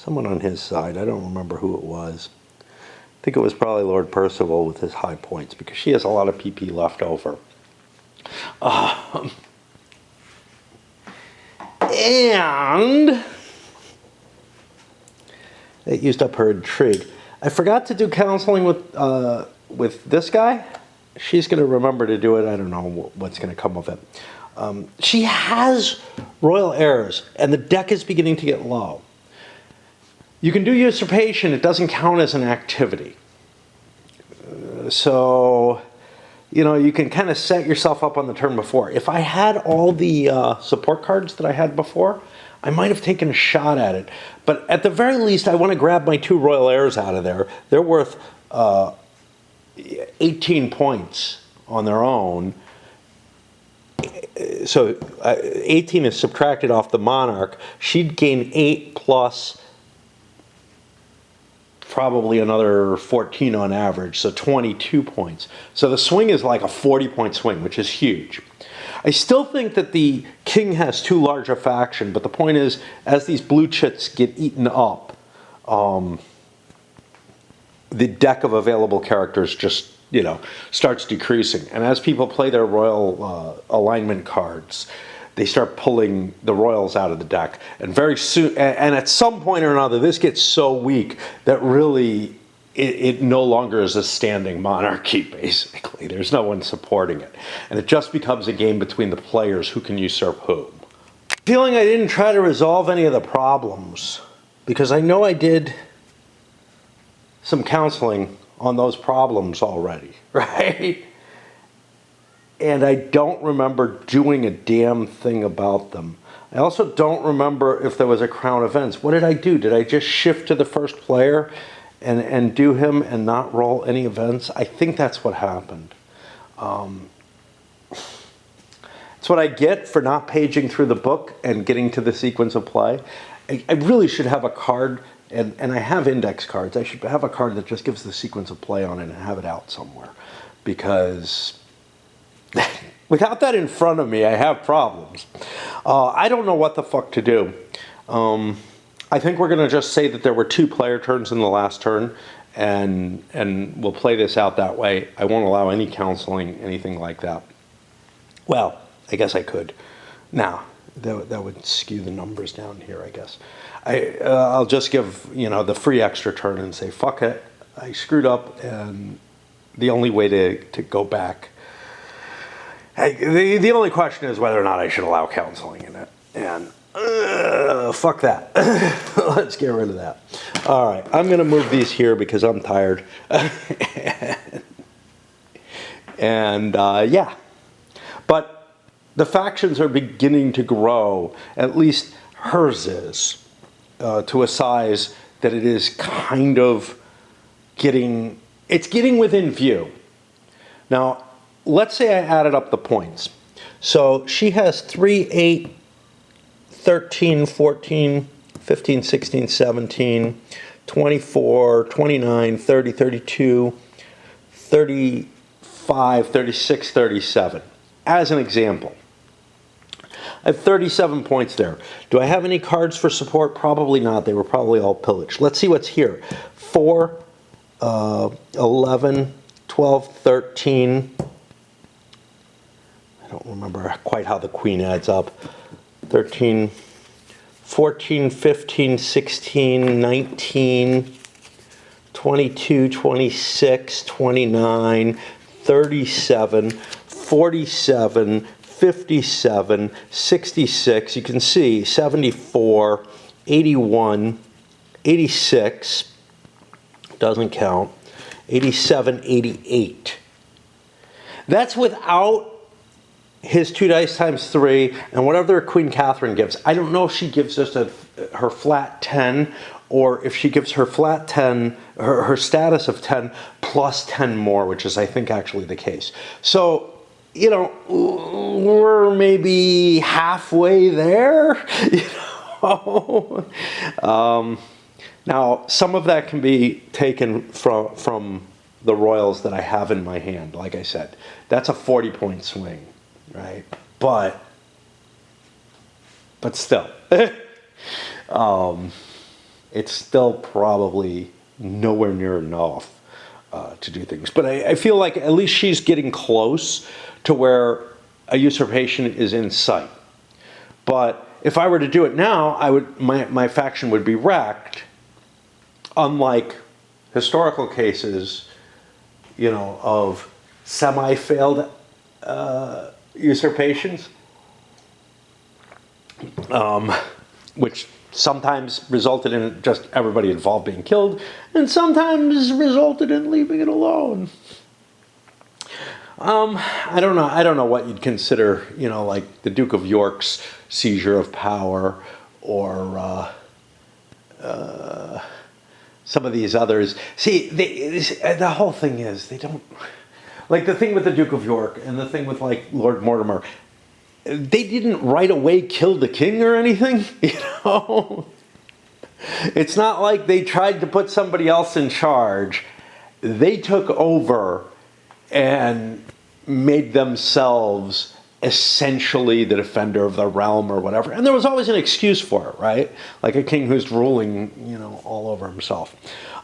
on his side. I don't remember who it was. I think it was probably Lord Percival with his high points, because she has a lot of PP left over. And it used up her intrigue. I forgot to do counseling with this guy. She's going to remember to do it. I don't know what's going to come of it. She has royal heirs, and the deck is beginning to get low. You can do usurpation. It doesn't count as an activity. So, you know, you can kind of set yourself up on the turn before. If I had all the support cards that I had before, I might have taken a shot at it. But at the very least, I want to grab my 2 royal heirs out of there. They're worth 18 points on their own. So 18 is subtracted off the monarch. She'd gain 8 plus probably another 14 on average, so 22 points. So the swing is like a 40-point swing, which is huge. I still think that the king has too large a faction, but the point is, as these blue chits get eaten up, the deck of available characters just, you know, starts decreasing. And as people play their royal alignment cards, they start pulling the royals out of the deck. And very soon, and at some point or another, this gets so weak that really it no longer is a standing monarchy, basically. There's no one supporting it. And it just becomes a game between the players who can usurp whom. Feeling I didn't try to resolve any of the problems, because I know I did some counseling on those problems already, right? And I don't remember doing a damn thing about them. I also don't remember if there was a crown events. What did I do? Did I just shift to the first player and do him and not roll any events? I think that's what happened. It's It's what I get for not paging through the book and getting to the sequence of play. I really should have a card, and I have index cards. I should have a card that just gives the sequence of play on it and have it out somewhere. Because without that in front of me, I have problems. I don't know what the fuck to do. I think we're going to just say that there were 2 player turns in the last turn, and we'll play this out that way. I won't allow any counseling, anything like that. Well, I guess I could. Now, that would skew the numbers down here, I guess. I'll just give, the free extra turn and say, fuck it, I screwed up, and the only way to go back, the only question is whether or not I should allow counseling in it. And fuck that. Let's get rid of that. All right, I'm going to move these here because I'm tired. And yeah. But the factions are beginning to grow, at least hers is, to a size that it is kind of getting within view. Now, let's say I added up the points. So she has 3, 8, 13, 14, 15, 16, 17, 24, 29, 30, 32, 35, 36, 37. As an example, I have 37 points there. Do I have any cards for support? Probably not. They were probably all pillaged. Let's see what's here. 4, 11, 12, 13. I don't remember quite how the queen adds up. 13, 14, 15, 16, 19, 22, 26, 29, 37, 47, 57, 66, you can see 74, 81, 86, doesn't count, 87, 88. That's without his 2 dice times 3 and whatever Queen Catherine gives. I don't know if she gives us her flat 10 or if she gives her flat 10, her status of 10 plus 10 more, which is I think actually the case. So, we're maybe halfway there, Now, some of that can be taken from the royals that I have in my hand. Like I said, that's a 40-point swing, right? But still, it's still probably nowhere near enough to do things. But I feel like at least she's getting close to where a usurpation is in sight. But if I were to do it now, my faction would be wrecked. Unlike historical cases, of semi-failed usurpations, which sometimes resulted in just everybody involved being killed, and sometimes resulted in leaving it alone. I don't know what you'd consider, like the Duke of York's seizure of power, or some of these others. See, the whole thing is they don't, like the thing with the Duke of York and the thing with like Lord Mortimer. They didn't right away kill the king or anything, It's not like they tried to put somebody else in charge. They took over and made themselves essentially the defender of the realm or whatever. And there was always an excuse for it, right? Like a king who's ruling, all over himself.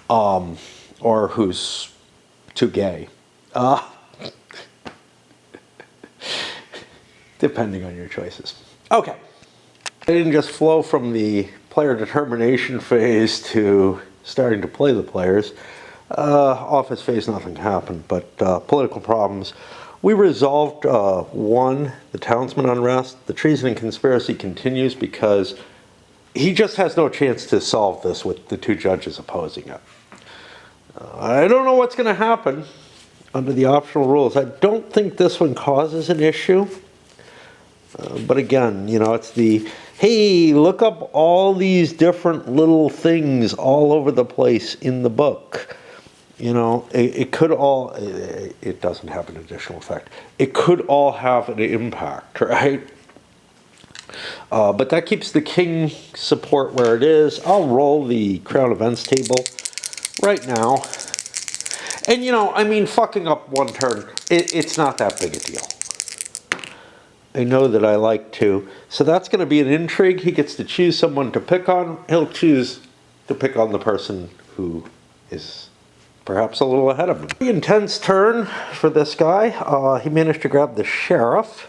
Or who's too gay. Depending on your choices. Okay. I didn't just flow from the player determination phase to starting to play the players. Office phase, nothing happened, but political problems. We resolved one, the townsman unrest. The treason and conspiracy continues because he just has no chance to solve this with the 2 judges opposing it. I don't know what's going to happen under the optional rules. I don't think this one causes an issue. But again, it's the, hey, look up all these different little things all over the place in the book. You know, it could all, it doesn't have an additional effect. It could all have an impact, right? But that keeps the king support where it is. I'll roll the Crown Events table right now. And, you know, I mean, fucking up one turn, it's not that big a deal. I know that I like to. So that's going to be an intrigue. He gets to choose someone to pick on. He'll choose to pick on the person who is perhaps a little ahead of him. Pretty intense turn for this guy. He managed to grab the sheriff,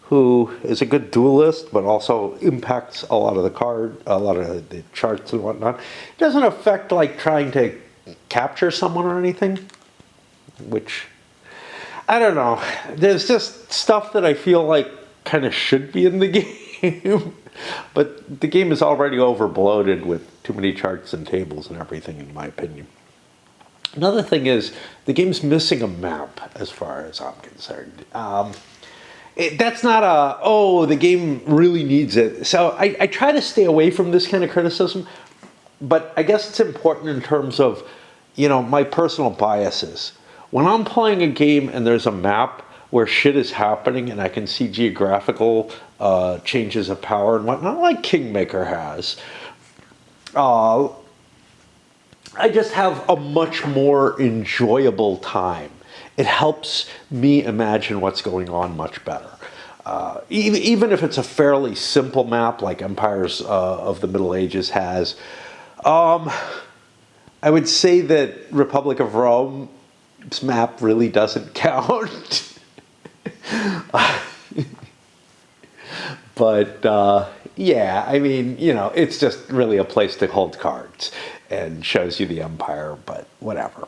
who is a good duelist, but also impacts a lot of the charts and whatnot. It doesn't affect like trying to capture someone or anything, which, I don't know. There's just stuff that I feel like kind of should be in the game, but the game is already overbloated with too many charts and tables and everything, in my opinion. Another thing is, the game's missing a map, as far as I'm concerned. That's not the game really needs it. So I try to stay away from this kind of criticism, but I guess it's important in terms of, you know, my personal biases. When I'm playing a game and there's a map where shit is happening and I can see geographical changes of power and whatnot, like Kingmaker has, I just have a much more enjoyable time. It helps me imagine what's going on much better. Even if it's a fairly simple map like Empires of the Middle Ages has, I would say that Republic of Rome's map really doesn't count. But yeah, I mean, you know, it's just really a place to hold cards and shows you the empire, but whatever.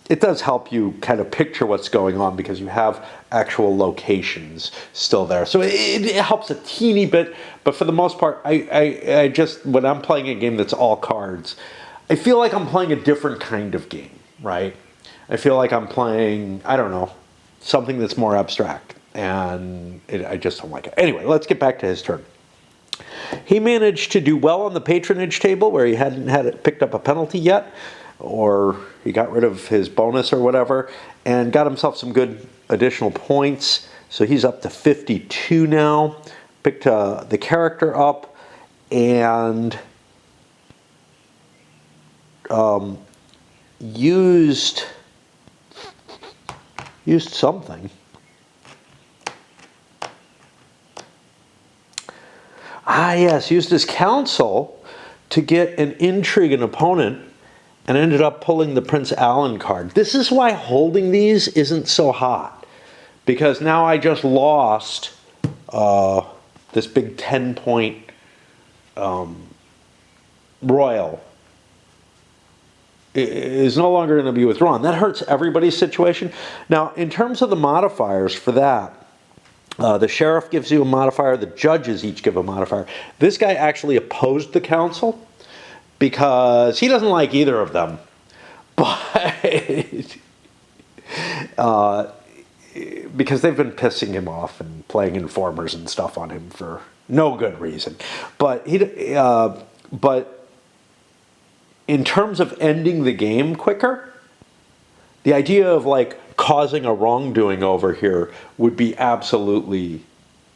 It does help you kind of picture what's going on because you have actual locations still there. So it helps a teeny bit, but for the most part, I just, when I'm playing a game that's all cards, I feel like I'm playing a different kind of game, right? I feel like I'm playing, I don't know, something that's more abstract, and I just don't like it. Anyway, let's get back to his turn. He managed to do well on the patronage table where he hadn't picked up a penalty yet, or he got rid of his bonus or whatever, and got himself some good additional points. So he's up to 52 now. Picked the character up and used something. Yes, used his counsel to get an intrigue an opponent and ended up pulling the Prince Alan card. This is why holding these isn't so hot, because now I just lost this big 10-point royal. It is no longer going to be withdrawn. That hurts everybody's situation. Now, in terms of the modifiers for that, the sheriff gives you a modifier. The judges each give a modifier. This guy actually opposed the council because he doesn't like either of them. But because they've been pissing him off and playing informers and stuff on him for no good reason. But but in terms of ending the game quicker, the idea of like causing a wrongdoing over here would be absolutely,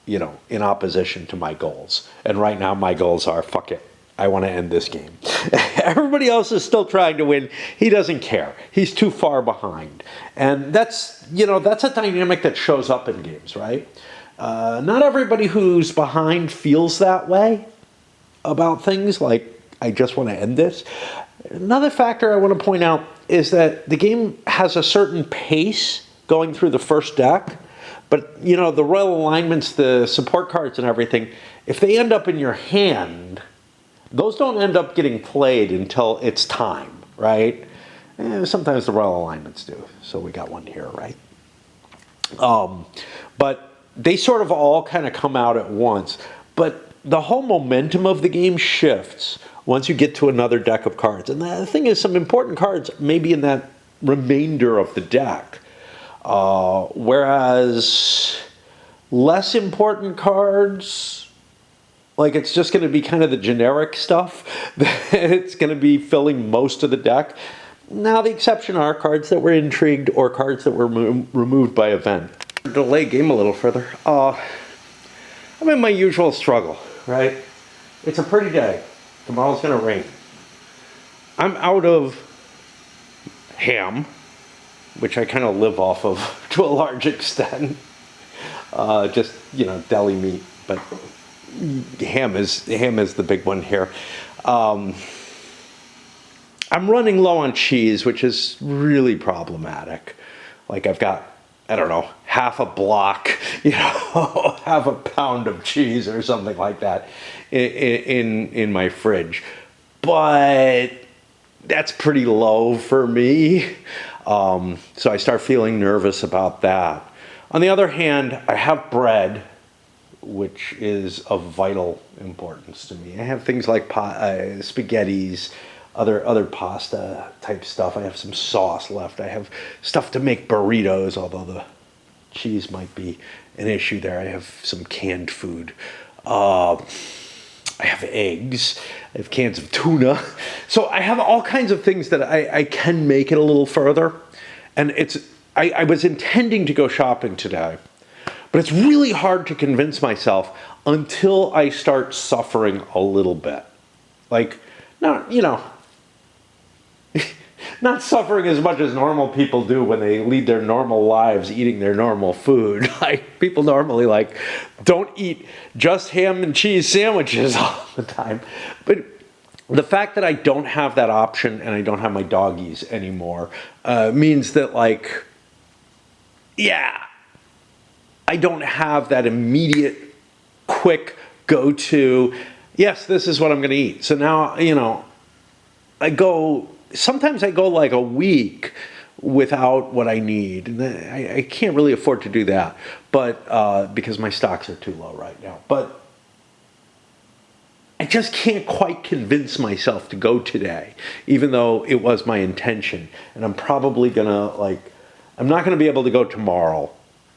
you know, in opposition to my goals. And right now my goals are, fuck it, I want to end this game. Everybody else is still trying to win. He doesn't care. He's too far behind. And that's, you know, that's a dynamic that shows up in games, right? Not everybody who's behind feels that way about things, like, I just want to end this. Another factor I want to point out is that the game has a certain pace going through the first deck, but, you know, the royal alignments, the support cards and everything, if they end up in your hand, those don't end up getting played until it's time, right? Sometimes the royal alignments do, so we got one here, right? But they sort of all kind of come out at once, but the whole momentum of the game shifts once you get to another deck of cards. And the thing is, some important cards may be in that remainder of the deck. Whereas less important cards, like it's just going to be kind of the generic stuff. It's going to be filling most of the deck. Now the exception are cards that were intrigued or cards that were removed by event. Delay game a little further. I'm in my usual struggle, right? It's a pretty day. Tomorrow's gonna rain. I'm out of ham, which I kind of live off of to a large extent. Just, you know, deli meat, but ham is the big one here. I'm running low on cheese, which is really problematic. Like I've got, I don't know, half a block, you know, half a pound of cheese or something like that in my fridge. But that's pretty low for me. So I start feeling nervous about that. On the other hand, I have bread, which is of vital importance to me. I have things like spaghettis, other pasta type stuff. I have some sauce left. I have stuff to make burritos, although the cheese might be an issue there. I have some canned food. I have eggs. I have cans of tuna. So I have all kinds of things that I can make it a little further. And I was intending to go shopping today, but it's really hard to convince myself until I start suffering a little bit. Like, not, you know, not suffering as much as normal people do when they lead their normal lives eating their normal food. Like, people normally, like, don't eat just ham and cheese sandwiches all the time. But the fact that I don't have that option and I don't have my doggies anymore means that, like, yeah, I don't have that immediate, quick go-to, yes, this is what I'm going to eat. So now, you know, sometimes I go like a week without what I need. And I can't really afford to do that, but because my stocks are too low right now. But I just can't quite convince myself to go today, even though it was my intention. And I'm probably going to, like, I'm not going to be able to go tomorrow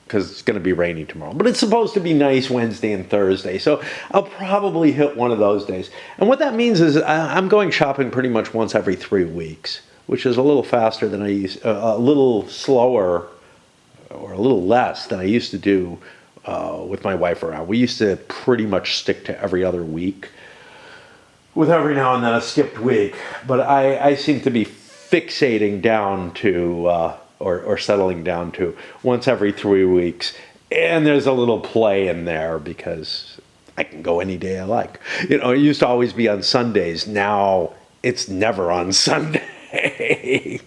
because it's going to be rainy tomorrow. But it's supposed to be nice Wednesday and Thursday. So I'll probably hit one of those days. And what that means is I'm going shopping pretty much once every 3 weeks, which is a little faster than I used, a little slower or a little less than I used to do with my wife around. We used to pretty much stick to every other week, with every now and then a skipped week. But I seem to be fixating down to, or settling down to once every 3 weeks. And there's a little play in there because I can go any day I like. You know, it used to always be on Sundays. Now it's never on Sunday.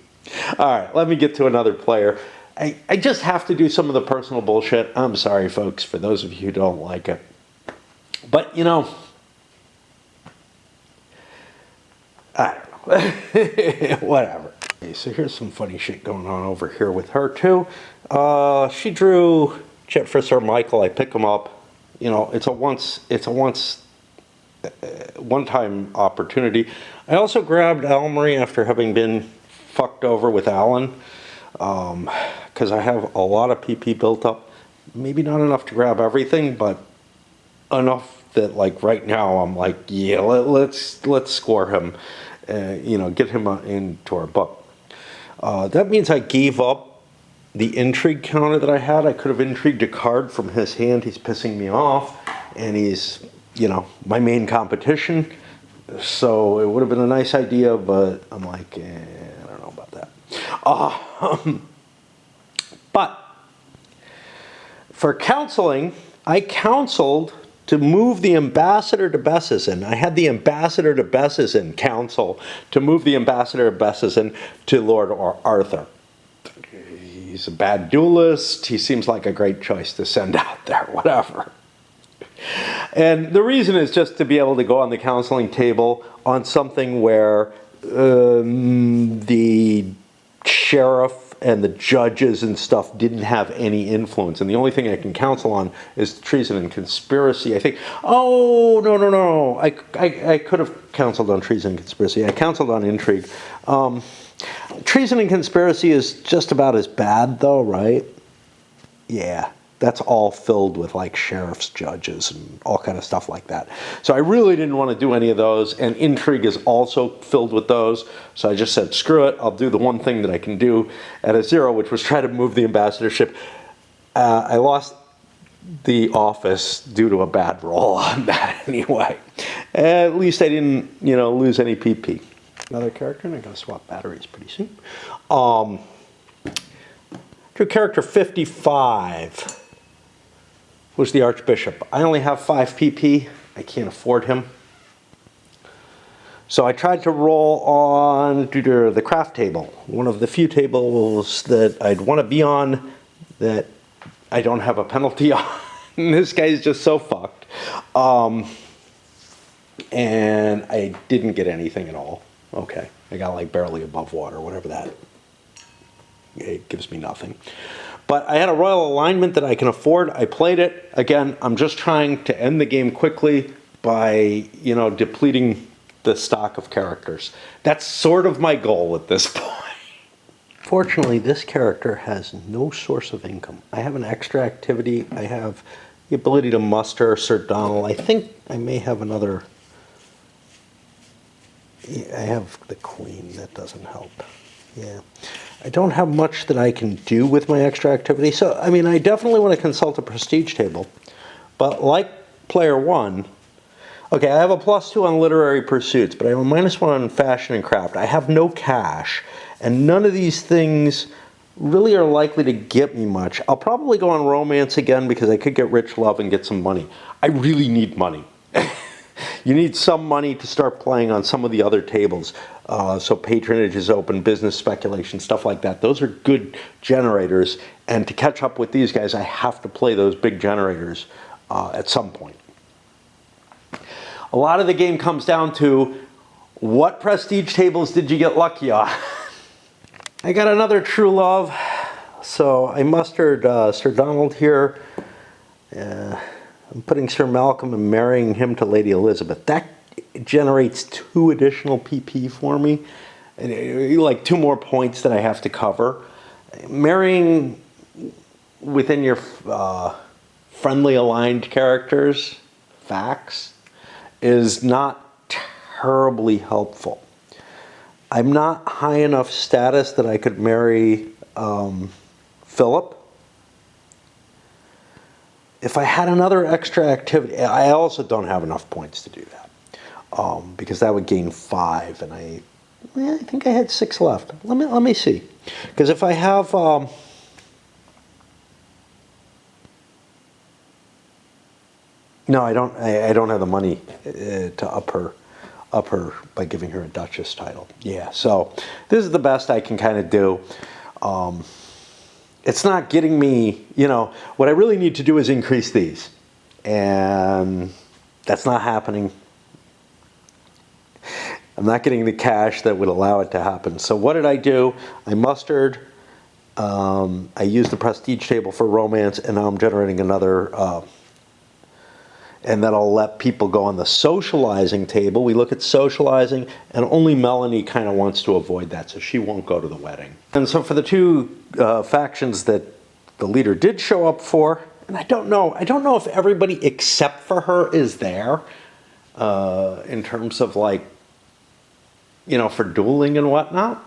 All right, let me get to another player. I just have to do some of the personal bullshit. I'm sorry, folks, for those of you who don't like it. But, you know, I don't know. Whatever. Okay, so here's some funny shit going on over here with her too. She drew Chet for Sir Michael. I pick him up. You know, it's a one-time opportunity. I also grabbed Almery after having been fucked over with Alan, because I have a lot of PP built up. Maybe not enough to grab everything, but enough that, like, right now I'm like, yeah, let's score him. You know, get him into our book. That means I gave up the intrigue counter that I had. I could have intrigued a card from his hand. He's pissing me off, and he's, you know, my main competition. So it would have been a nice idea, but I'm like, I don't know about that. But for counseling, I counseled to move the ambassador to Bessesen. I had the ambassador to Bessesen counsel to move the ambassador of Bessesen to Lord Arthur. He's a bad duelist. He seems like a great choice to send out there, whatever. And the reason is just to be able to go on the counseling table on something where the sheriff and the judges and stuff didn't have any influence. And the only thing I can counsel on is treason and conspiracy. I think, oh, no. I could have counseled on treason and conspiracy. I counseled on intrigue. Treason and conspiracy is just about as bad, though, right? Yeah. that's all filled with like sheriff's judges and all kind of stuff like that. So I really didn't want to do any of those, and intrigue is also filled with those. So I just said, screw it, I'll do the one thing that I can do at a 0, which was try to move the ambassadorship. I lost the office due to a bad roll on that anyway. At least I didn't, lose any PP. Another character, and I gotta swap batteries pretty soon. To character 55 was the Archbishop. I only have 5 PP. I can't afford him. So I tried to roll on the craft table, one of the few tables that I'd want to be on that I don't have a penalty on. This guy's just so fucked. And I didn't get anything at all. Okay, I got like barely above water, whatever that. It gives me nothing. But I had a royal alignment that I can afford. I played it. Again, I'm just trying to end the game quickly by, depleting the stock of characters. That's sort of my goal at this point. Fortunately, this character has no source of income. I have an extra activity. I have the ability to muster Sir Donald. I think I may have another. I have the Queen. That doesn't help. Yeah. I don't have much that I can do with my extra activity. So, I mean, I definitely want to consult a prestige table. But like player 1, okay, I have a +2 on literary pursuits, but I have a -1 on fashion and craft. I have no cash, and none of these things really are likely to get me much. I'll probably go on romance again because I could get rich love and get some money. I really need money. You need some money to start playing on some of the other tables. So patronage is open, business speculation, stuff like that. Those are good generators. And to catch up with these guys, I have to play those big generators at some point. A lot of the game comes down to what prestige tables did you get lucky on? I got another true love. So I mustered Sir Donald here. I'm putting Sir Malcolm and marrying him to Lady Elizabeth. That generates 2 additional PP for me. Like 2 more points that I have to cover. Marrying within your friendly aligned characters, facts, is not terribly helpful. I'm not high enough status that I could marry Philip. If I had another extra activity, I also don't have enough points to do that. Because that would gain 5, and I think I had 6 left. Let me see. Because if I have... no, I don't have the money to up her by giving her a Duchess title. Yeah, so this is the best I can kind of do. It's not getting me, what I really need to do is increase these. And that's not happening. I'm not getting the cash that would allow it to happen. So what did I do? I mustered. I used the prestige table for romance, and now I'm generating another. And then I'll let people go on the socializing table. We look at socializing, and only Melanie kind of wants to avoid that, so she won't go to the wedding. And so for the 2 factions that the leader did show up for, and I don't know if everybody except for her is there, in terms of like, for dueling and whatnot,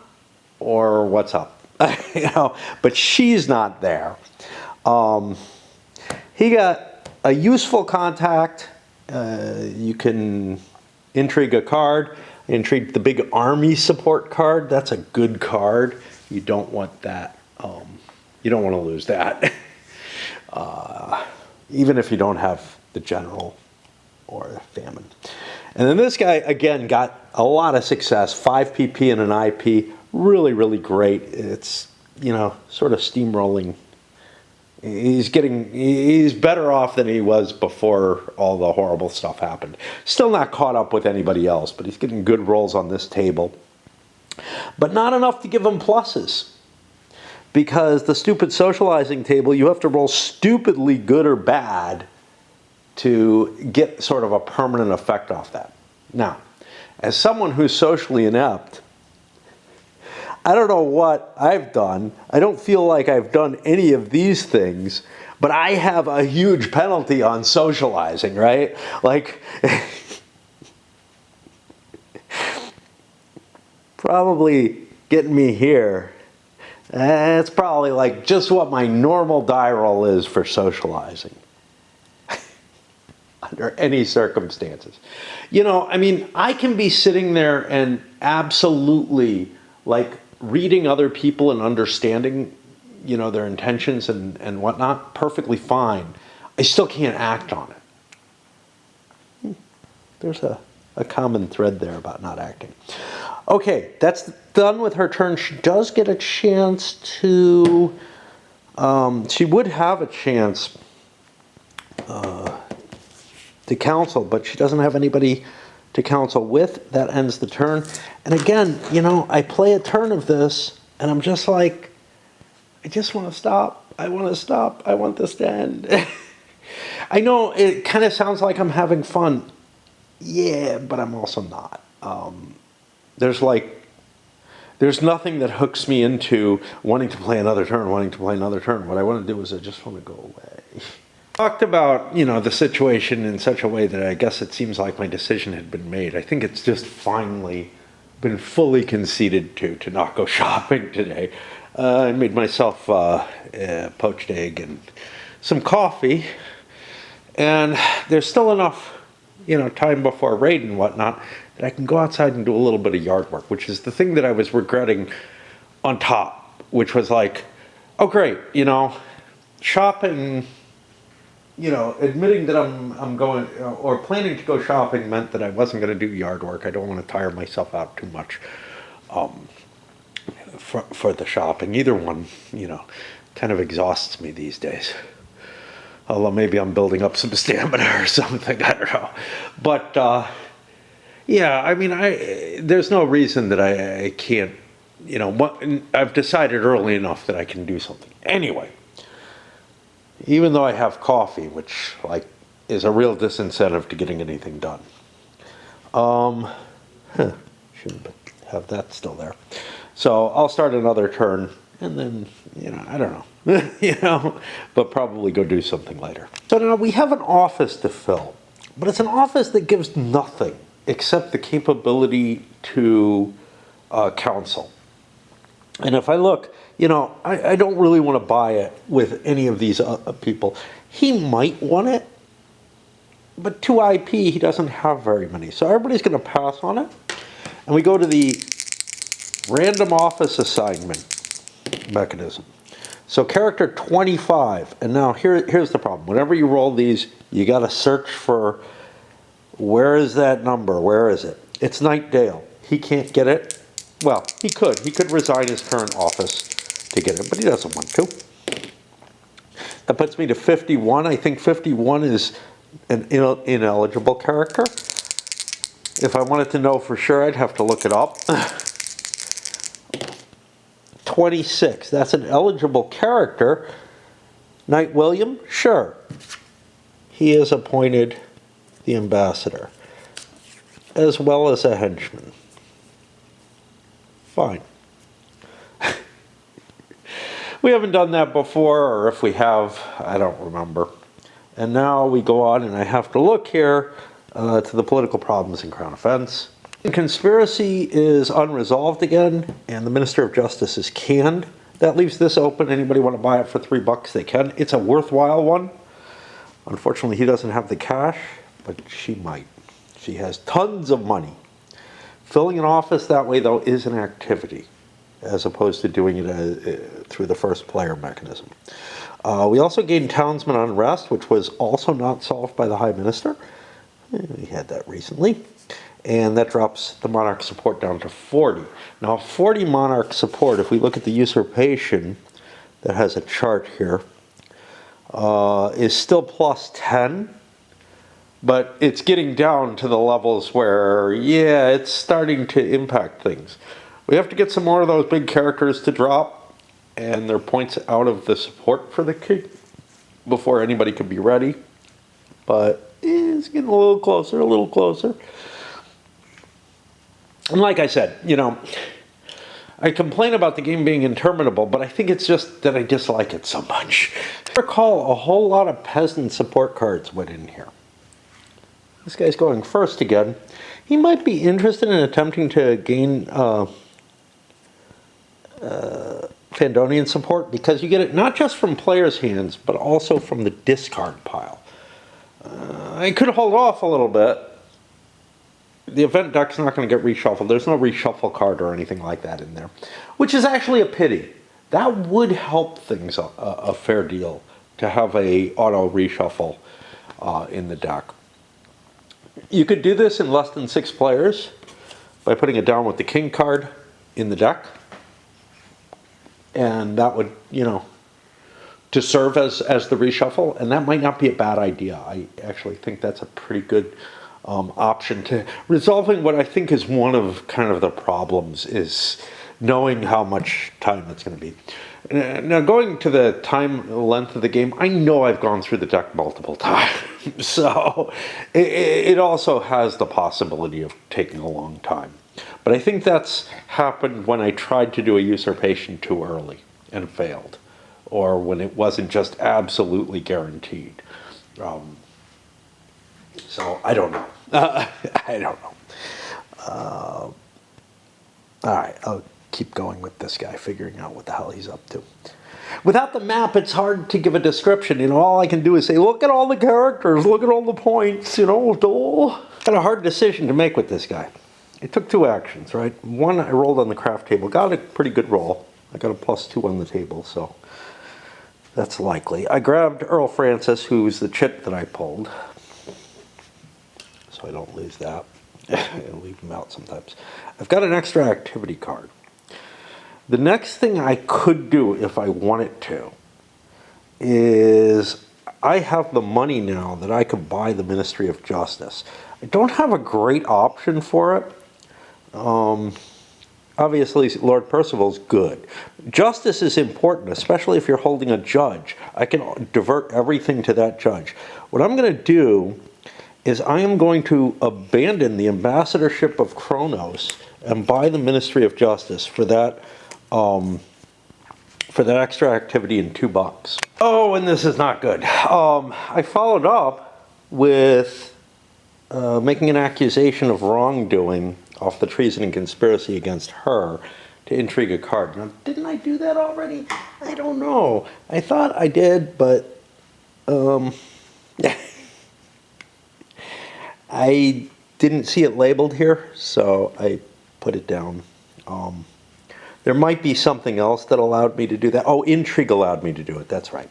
or what's up, but she's not there. He got a useful contact. You can intrigue a card. Intrigue the big army support card. That's a good card. You don't want that. You don't want to lose that. Even if you don't have the general or the famine. And then this guy, again, got a lot of success. 5 PP and an IP. Really, really great. It's, sort of steamrolling. He's better off than he was before all the horrible stuff happened. Still not caught up with anybody else, but he's getting good rolls on this table. But not enough to give him pluses. Because the stupid socializing table, you have to roll stupidly good or bad to get sort of a permanent effect off that. Now, as someone who's socially inept, I don't know what I've done. I don't feel like I've done any of these things, But I have a huge penalty on socializing, right? Like, probably getting me here, it's probably like just what my normal die roll is for socializing. Under any circumstances. You know, I mean, I can be sitting there and absolutely like reading other people and understanding, you know, their intentions and whatnot, perfectly fine. I still can't act on it. There's a common thread there about not acting. Okay, that's done with her turn. She does get a chance to, she would have a chance to counsel, but she doesn't have anybody to counsel with. That ends the turn. And again, you know, I play a turn of this, and I'm just like, I just want to stop. I want to stop. I want this to end. I know it kind of sounds like I'm having fun. Yeah, but I'm also not. There's nothing that hooks me into wanting to play another turn, wanting to play another turn. What I want to do is I just want to go away. Talked about, you know, the situation in such a way that I guess it seems like my decision had been made. I think it's just finally been fully conceded to not go shopping today. I made myself a poached egg and some coffee, and there's still enough, you know, time before raid and whatnot that I can go outside and do a little bit of yard work, which is the thing that I was regretting on top, which was like, oh great, you know, shopping. You know, admitting that I'm going or planning to go shopping meant that I wasn't going to do yard work. I don't want to tire myself out too much for the shopping. Either one, you know, kind of exhausts me these days. Although maybe I'm building up some stamina or something. I don't know. But yeah, I mean, there's no reason that I can't. You know, I've decided early enough that I can do something. Anyway. Even though I have coffee, which like is a real disincentive to getting anything done. Shouldn't have that still there. So I'll start another turn, and then, you know, I don't know, you know, but probably go do something later. So now we have an office to fill, but it's an office that gives nothing except the capability to counsel. And if I look, you know, I don't really want to buy it with any of these people. He might want it, but 2 IP, he doesn't have very many. So everybody's going to pass on it. And we go to the random office assignment mechanism. So character 25. And now here's the problem. Whenever you roll these, you got to search for, where is that number? Where is it? It's Nightdale. He can't get it. Well, he could. He could resign his current office to get it, but he doesn't want to. That puts me to 51. I think 51 is an ineligible character. If I wanted to know for sure, I'd have to look it up. 26. That's an eligible character. Knight William? Sure. He is appointed the ambassador, as well as a henchman. Fine. We haven't done that before, or if we have, I don't remember. And now we go on, and I have to look here to the political problems in Crown Offense. Conspiracy is unresolved again, and the Minister of Justice is canned. That leaves this open. Anybody want to buy it for $3, they can. It's a worthwhile one. Unfortunately, he doesn't have the cash, but she might. She has tons of money. Filling an office that way, though, is an activity, as opposed to doing it through the first player mechanism. We also gained Townsman Unrest, which was also not solved by the High Minister. We had that recently. And that drops the Monarch support down to 40. Now, 40 Monarch support, if we look at the usurpation that has a chart here, is still plus 10. But it's getting down to the levels where, yeah, it's starting to impact things. We have to get some more of those big characters to drop, and their points out of the support for the king before anybody could be ready. But it's getting a little closer, a little closer. And like I said, you know, I complain about the game being interminable, but I think it's just that I dislike it so much. I recall a whole lot of peasant support cards went in here. This guy's going first again. He might be interested in attempting to gain Fandonian support because you get it not just from players' hands, but also from the discard pile. I could hold off a little bit. The event deck's not going to get reshuffled. There's no reshuffle card or anything like that in there, which is actually a pity. That would help things a fair deal to have a auto reshuffle in the deck. You could do this in less than 6 players by putting it down with the king card in the deck. And that would, to serve as the reshuffle. And that might not be a bad idea. I actually think that's a pretty good option to resolving what I think is one of kind of the problems is knowing how much time it's going to be. Now, going to the time length of the game, I know I've gone through the deck multiple times, so it also has the possibility of taking a long time. But I think that's happened when I tried to do a usurpation too early and failed, or when it wasn't just absolutely guaranteed. So I don't know. I don't know. All right, I'll keep going with this guy, figuring out what the hell he's up to. Without the map, it's hard to give a description. All I can do is say, look at all the characters, look at all the points, Got a hard decision to make with this guy. It took 2 actions, right? One, I rolled on the craft table, got a pretty good roll. I got a +2 on the table, so that's likely. I grabbed Earl Francis, who's the chit that I pulled, so I don't lose that. I leave him out sometimes. I've got an extra activity card. The next thing I could do if I wanted to is I have the money now that I could buy the Ministry of Justice. I don't have a great option for it. Obviously, Lord Percival's good. Justice is important, especially if you're holding a judge. I can divert everything to that judge. What I'm going to do is I am going to abandon the ambassadorship of Kronos and buy the Ministry of Justice for that extra activity in $2. Oh, and this is not good. I followed up with making an accusation of wrongdoing off the treason and conspiracy against her to intrigue a card. Now, didn't I do that already? I don't know. I thought I did, but I didn't see it labeled here, so I put it down. There might be something else that allowed me to do that. Oh, intrigue allowed me to do it. That's right.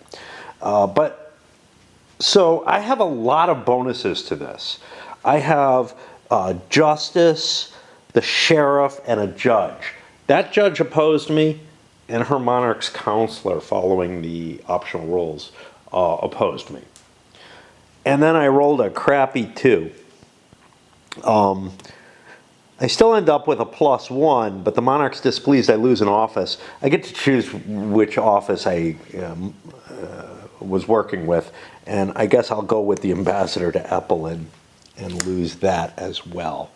So I have a lot of bonuses to this. I have justice, the sheriff, and a judge. That judge opposed me, and her monarch's counselor, following the optional rules, opposed me. And then I rolled a crappy 2. I still end up with a +1, but the monarch's displeased I lose an office. I get to choose which office I was working with, and I guess I'll go with the ambassador to Epelin and lose that as well.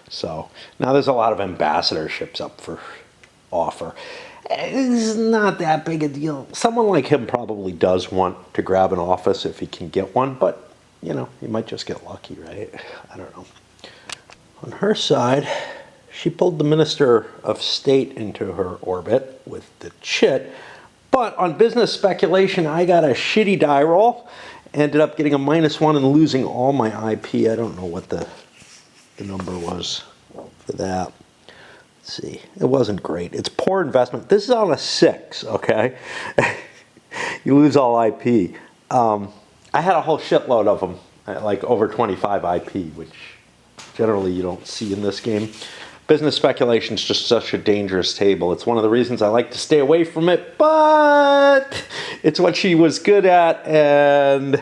So now there's a lot of ambassadorships up for offer. It's not that big a deal. Someone like him probably does want to grab an office if he can get one, but he might just get lucky, right? I don't know. On her side, she pulled the Minister of State into her orbit with the chit, but on business speculation, I got a shitty die roll, ended up getting a -1 and losing all my IP. I don't know what the number was for that. Let's see. It wasn't great. It's poor investment. This is on a 6, okay? You lose all IP. I had a whole shitload of them, like over 25 IP, which generally you don't see in this game. Business speculation is just such a dangerous table. It's one of the reasons I like to stay away from it, but it's what she was good at, and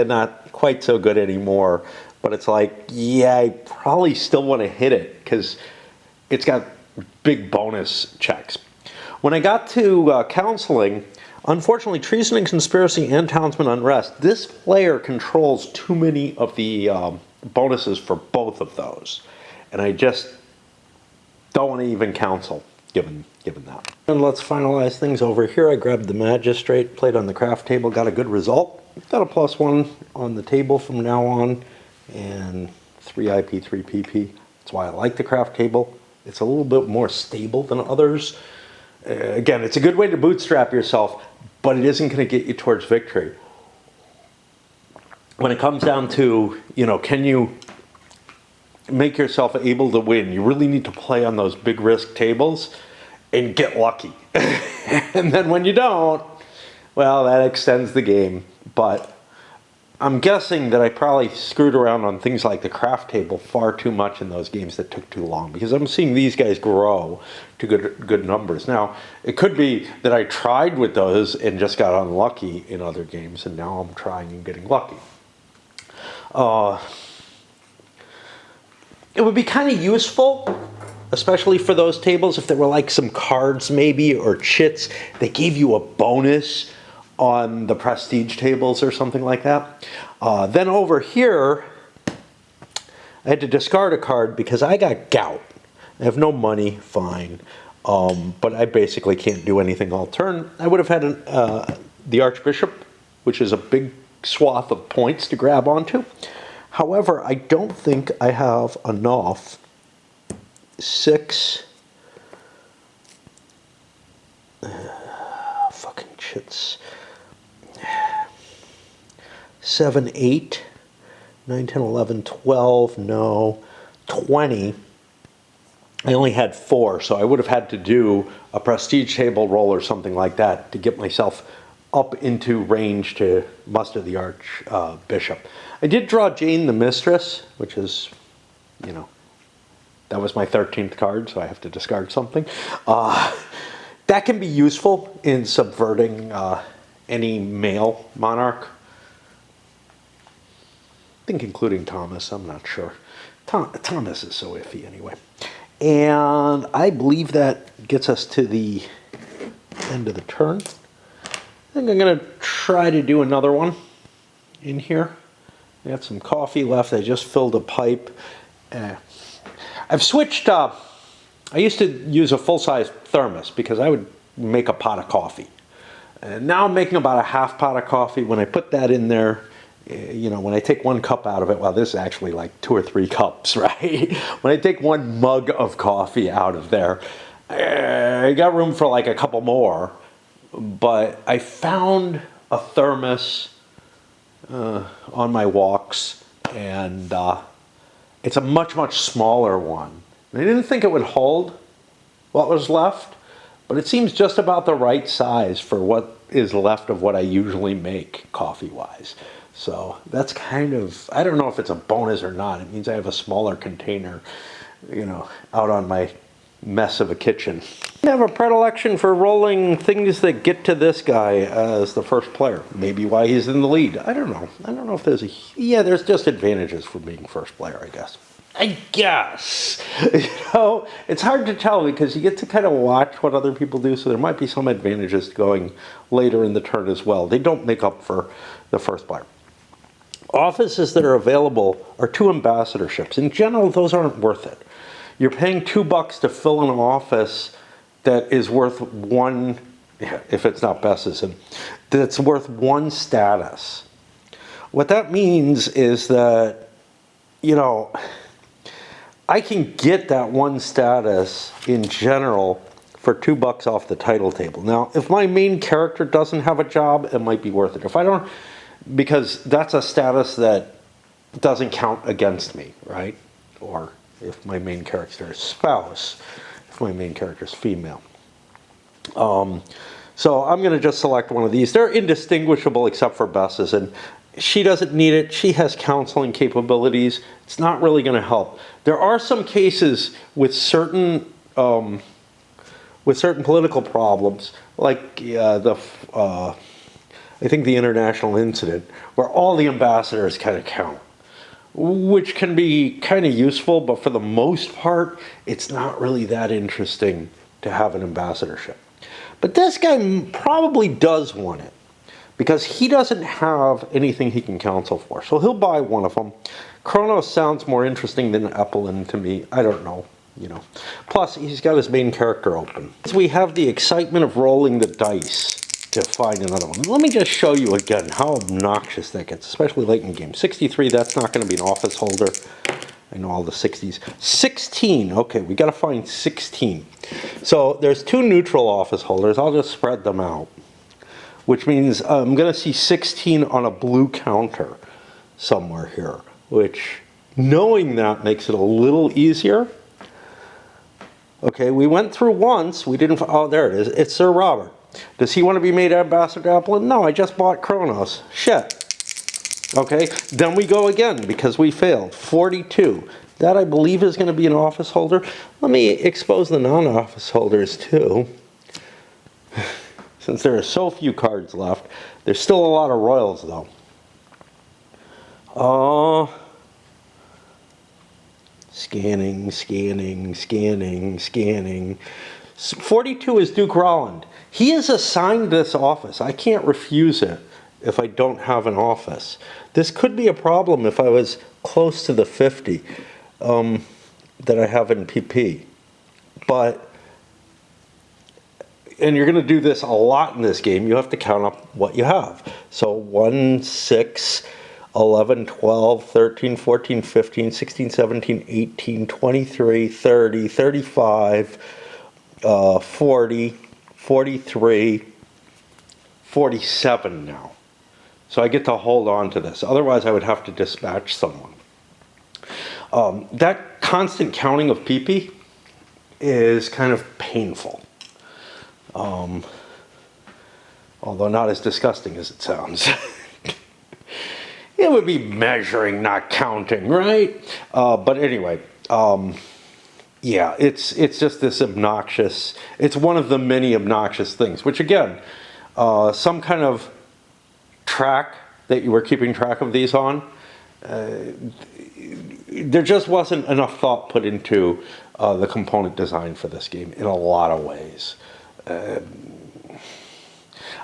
not quite so good anymore. But it's like, I probably still want to hit it because it's got big bonus checks. When I got to counseling, unfortunately, treason and conspiracy and townsman unrest, this player controls too many of the bonuses for both of those. And I just don't want to even counsel. given that. And let's finalize things over here. I grabbed the Magistrate, played on the craft table, got a good result. Got a +1 on the table from now on, and 3 IP, 3 PP. That's why I like the craft table. It's a little bit more stable than others. Again, it's a good way to bootstrap yourself, but it isn't going to get you towards victory. When it comes down to, can you make yourself able to win, you really need to play on those big risk tables and get lucky. And then when you don't, well, that extends the game. But I'm guessing that I probably screwed around on things like the craft table far too much in those games that took too long, because I'm seeing these guys grow to good numbers. Now, it could be that I tried with those and just got unlucky in other games, and now I'm trying and getting lucky. It would be kind of useful, especially for those tables, if there were like some cards maybe or chits that gave you a bonus on the prestige tables or something like that. Then over here, I had to discard a card because I got gout. I have no money, fine, but I basically can't do anything all turn. I would have had the Archbishop, which is a big swath of points to grab onto. However, I don't think I have enough 6 fucking chits. 7, 8, 9, 10, 11, 12, no, 20. I only had 4, so I would have had to do a prestige table roll or something like that to get myself up into range to muster the Archbishop. I did draw Jane the Mistress, which is, that was my 13th card, so I have to discard something. That can be useful in subverting any male monarch. I think including Thomas, I'm not sure. Thomas is so iffy anyway. And I believe that gets us to the end of the turn. I think I'm going to try to do another one in here. I got some coffee left. I just filled a pipe. I've switched up. I used to use a full-size thermos because I would make a pot of coffee. And now I'm making about a half pot of coffee. When I put that in there, when I take 1 cup out of it, well, this is actually like 2 or 3 cups, right? When I take 1 mug of coffee out of there, I got room for like a couple more. But I found a thermos on my walks, and it's a much smaller one. And I didn't think it would hold what was left, but it seems just about the right size for what is left of what I usually make coffee-wise. So that's kind of, I don't know if it's a bonus or not. It means I have a smaller container, out on my mess of a kitchen. I have a predilection for rolling things that get to this guy as the first player. Maybe why he's in the lead. I don't know. I don't know if there's there's just advantages for being first player, I guess. It's hard to tell because you get to kind of watch what other people do, so there might be some advantages to going later in the turn as well. They don't make up for the first player. Offices that are available are 2 ambassadorships. In general, those aren't worth it. You're paying $2 to fill an office that is worth 1, if it's not Bessison, that's worth 1 status. What that means is that, I can get that 1 status in general for $2 off the title table. Now, if my main character doesn't have a job, it might be worth it. If I don't, because that's a status that doesn't count against me, right? Or if my main character is spouse, if my main character is female. So I'm going to just select one of these. They're indistinguishable except for Bess's, and she doesn't need it. She has counseling capabilities. It's not really going to help. There are some cases with certain political problems, like I think the international incident, where all the ambassadors kind of count, which can be kind of useful, but for the most part, it's not really that interesting to have an ambassadorship. But this guy probably does want it, because he doesn't have anything he can counsel for. So he'll buy one of them. Kronos sounds more interesting than Eppelin to me. I don't know. you know. Plus, he's got his main character open. We have the excitement of rolling the dice to find another one. Let me just show you again how obnoxious that gets, especially late in the game. 63, that's not going to be an office holder. I know all the 60s. 16, okay, we got to find 16. So there's 2 neutral office holders. I'll just spread them out, which means I'm going to see 16 on a blue counter somewhere here, which, knowing that, makes it a little easier. Okay, we went through once. We didn't, oh, there it is. It's Sir Robert. Does he want to be made ambassador to Applin? No, I just bought Kronos. Shit. Okay, then we go again because we failed. 42. That, I believe, is going to be an office holder. Let me expose the non-office holders too. Since there are so few cards left, there's still a lot of royals though. Scanning, scanning, scanning, scanning. 42 is Duke Roland. He is assigned this office. I can't refuse it if I don't have an office. This could be a problem if I was close to the 50 that I have in PP. But, and you're going to do this a lot in this game, you have to count up what you have. So 1, 6, 11, 12, 13, 14, 15, 16, 17, 18, 23, 30, 35, 40, 43, 47 now. So I get to hold on to this. Otherwise, I would have to dispatch someone. That constant counting of PP is kind of painful. Although not as disgusting as it sounds. It would be measuring, not counting, right? But anyway, yeah, it's just this obnoxious, it's one of the many obnoxious things, which again, some kind of track that you were keeping track of these on, there just wasn't enough thought put into the component design for this game in a lot of ways.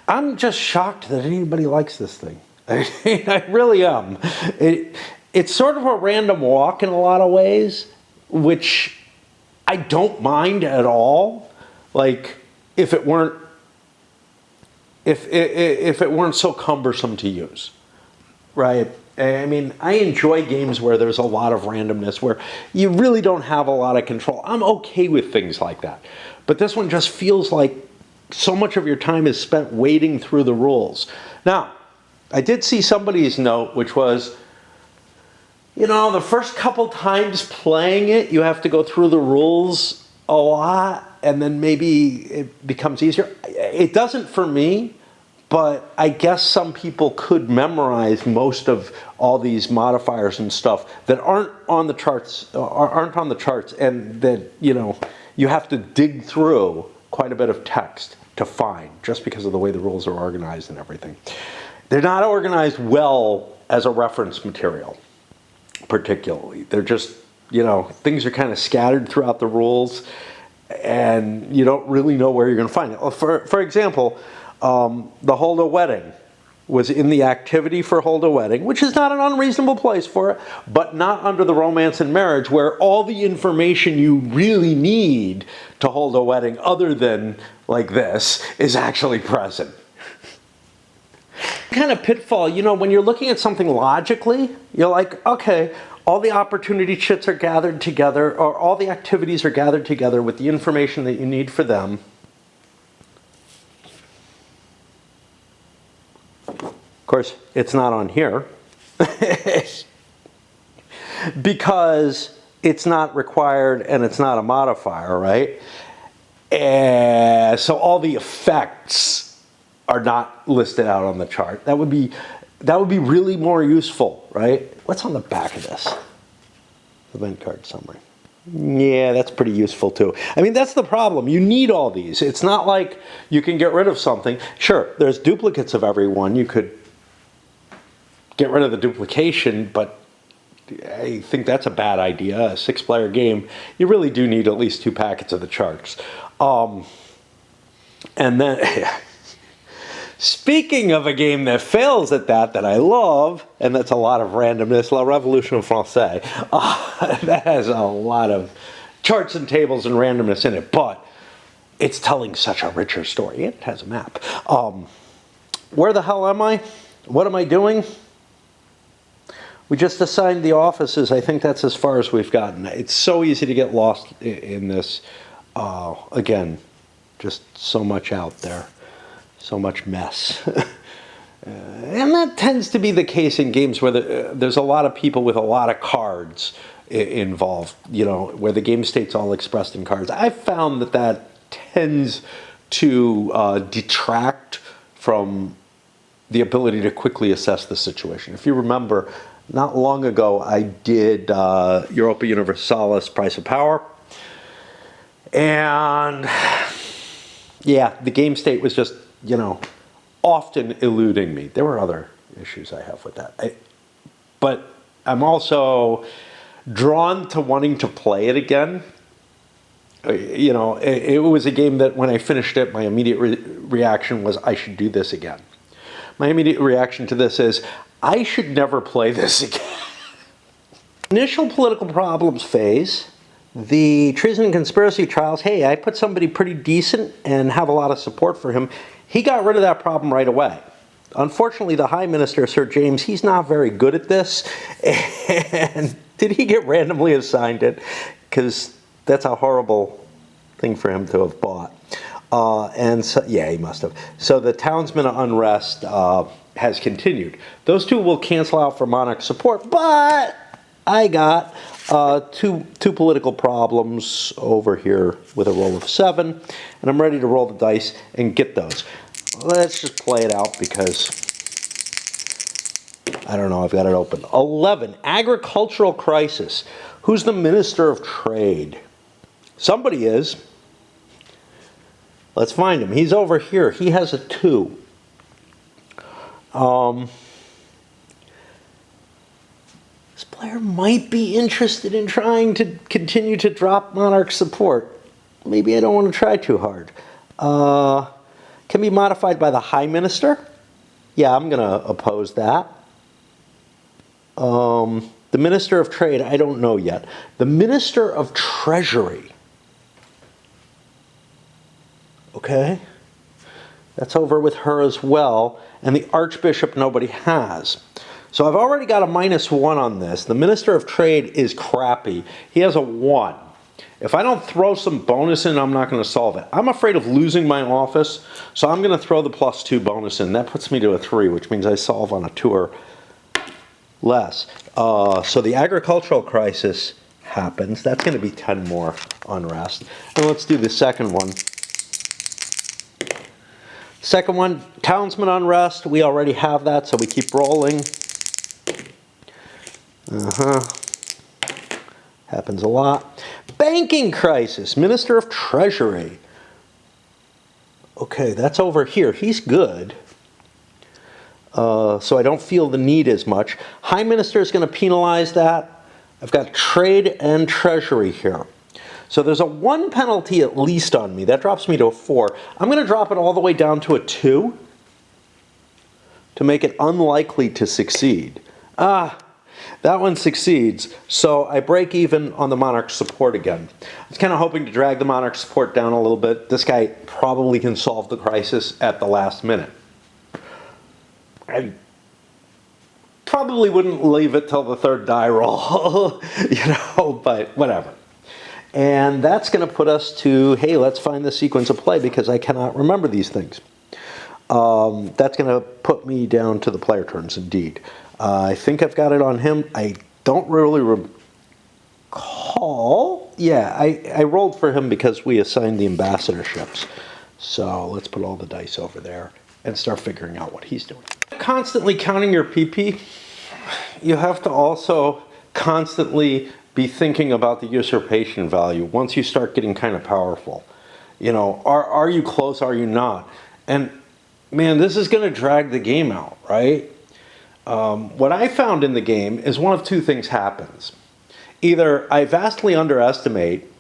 I'm just shocked that anybody likes this thing. I really am. It's sort of a random walk in a lot of ways, which I don't mind at all. Like, if it weren't so cumbersome to use, right? I mean, I enjoy games where there's a lot of randomness, where you really don't have a lot of control. I'm okay with things like that. But this one just feels like so much of your time is spent wading through the rules. Now, I did see somebody's note, which was, you know, the first couple times playing it, you have to go through the rules a lot, and then maybe it becomes easier. It doesn't for me, but I guess some people could memorize most of all these modifiers and stuff that aren't on the charts, and that, you know, you have to dig through quite a bit of text to find, just because of the way the rules are organized and everything. They're not organized well as a reference material, particularly. They're just, you know, things are kind of scattered throughout the rules, and you don't really know where you're going to find it. For example, the Hold a Wedding was in the activity for Hold a Wedding, which is not an unreasonable place for it, but not under the Romance and Marriage, where all the information you really need to hold a wedding, other than like this, is actually present. Kind of pitfall, you know, when you're looking at something logically, you're like, okay, all the opportunity chits are gathered together, or all the activities are gathered together with the information that you need for them. Of course, it's not on here because it's not required and it's not a modifier, right? So all the effects are not listed out on the chart. That would be really more useful, right? What's on the back of this? Event card summary. Yeah, that's pretty useful too. I mean, that's the problem. You need all these. It's not like you can get rid of something. Sure, there's duplicates of every one. You could get rid of the duplication, but I think that's a bad idea. A 6-player game, you really do need at least 2 packets of the charts. And then... Speaking of a game that fails at that I love, and that's a lot of randomness, La Révolution Française, that has a lot of charts and tables and randomness in it, but it's telling such a richer story. It has a map. Where the hell am I? What am I doing? We just assigned the offices. I think that's as far as we've gotten. It's so easy to get lost in this. Again, just so much out there. So much mess. And that tends to be the case in games where there's a lot of people with a lot of cards involved, you know, where the game state's all expressed in cards. I've found that tends to detract from the ability to quickly assess the situation. If you remember, not long ago I did Europa Universalis Price of Power, and yeah, the game state was just, you know, often eluding me. There were other issues I have with that. But I'm also drawn to wanting to play it again. You know, it was a game that when I finished it, my immediate reaction was, I should do this again. My immediate reaction to this is, I should never play this again. Initial political problems phase, the treason and conspiracy trials, hey, I put somebody pretty decent and have a lot of support for him. He got rid of that problem right away. Unfortunately, the High Minister, Sir James, he's not very good at this. And did he get randomly assigned it? Because that's a horrible thing for him to have bought. And so, yeah, he must have. So the townsman unrest has continued. Those two will cancel out for monarch support, but I got two political problems over here with a roll of 7, and I'm ready to roll the dice and get those. Let's just play it out because, I don't know, I've got it open. 11, agricultural crisis. Who's the Minister of Trade? Somebody is. Let's find him. He's over here. He has a 2. This player might be interested in trying to continue to drop monarch support. Maybe I don't want to try too hard. Can be modified by the High Minister. Yeah, I'm going to oppose that. The Minister of Trade, I don't know yet. The Minister of Treasury. Okay. That's over with her as well. And the Archbishop nobody has. So I've already got a -1 on this. The Minister of Trade is crappy. He has a 1. If I don't throw some bonus in, I'm not going to solve it. I'm afraid of losing my office, so I'm going to throw the +2 bonus in. That puts me to a 3, which means I solve on a 2 or less. So the agricultural crisis happens. That's going to be 10 more unrest. And let's do the second one. Second one, townsman unrest. We already have that, so we keep rolling. Happens a lot. Banking crisis, Minister of Treasury. Okay, that's over here. He's good. So I don't feel the need as much. High Minister is going to penalize that. I've got Trade and Treasury here. So there's a 1 penalty at least on me. That drops me to a 4. I'm going to drop it all the way down to a 2 to make it unlikely to succeed. That one succeeds, so I break even on the monarch support again. I was kind of hoping to drag the monarch support down a little bit. This guy probably can solve the crisis at the last minute. I probably wouldn't leave it till the 3rd die roll, you know, but whatever. And that's going to put us to, hey, let's find the sequence of play because I cannot remember these things. That's going to put me down to the player turns, indeed. I think I've got it on him. I don't really recall. Yeah, I rolled for him because we assigned the ambassadorships. So let's put all the dice over there and start figuring out what he's doing. Constantly counting your PP, you have to also constantly be thinking about the usurpation value once you start getting kind of powerful. You know, are you close, are you not? And man, this is going to drag the game out, right? What I found in the game is one of 2 things happens. Either I vastly underestimate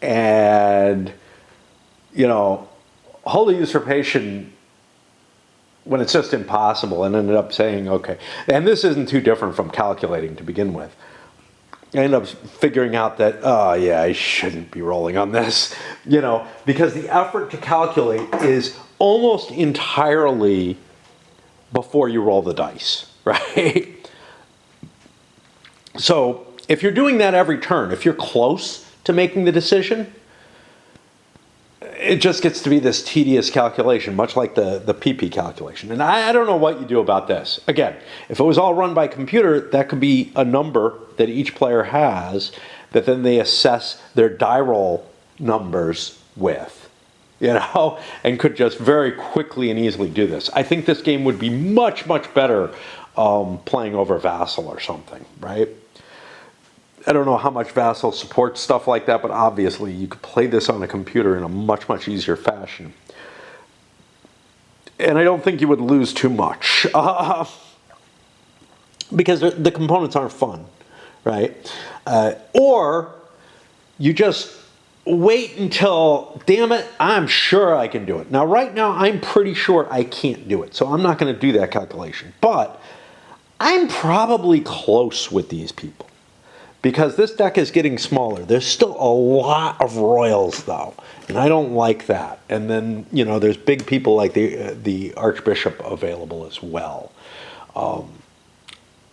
and, you know, hold a usurpation when it's just impossible and ended up saying, okay, and this isn't too different from calculating to begin with. I end up figuring out that, oh yeah, I shouldn't be rolling on this, you know, because the effort to calculate is almost entirely before you roll the dice, right? So if you're doing that every turn, if you're close to making the decision, it just gets to be this tedious calculation, much like the PP calculation. And I don't know what you do about this. Again, if it was all run by computer, that could be a number that each player has that then they assess their die roll numbers with, you know, and could just very quickly and easily do this. I think this game would be much, much better playing over Vassal or something, right? I don't know how much Vassal supports stuff like that, but obviously you could play this on a computer in a much, much easier fashion. And I don't think you would lose too much because the components aren't fun, right? Or you just wait until, damn it, I'm sure I can do it. Now, right now, I'm pretty sure I can't do it, so I'm not going to do that calculation. But I'm probably close with these people, because this deck is getting smaller. There's still a lot of royals, though, and I don't like that. And then, you know, there's big people like the Archbishop available as well.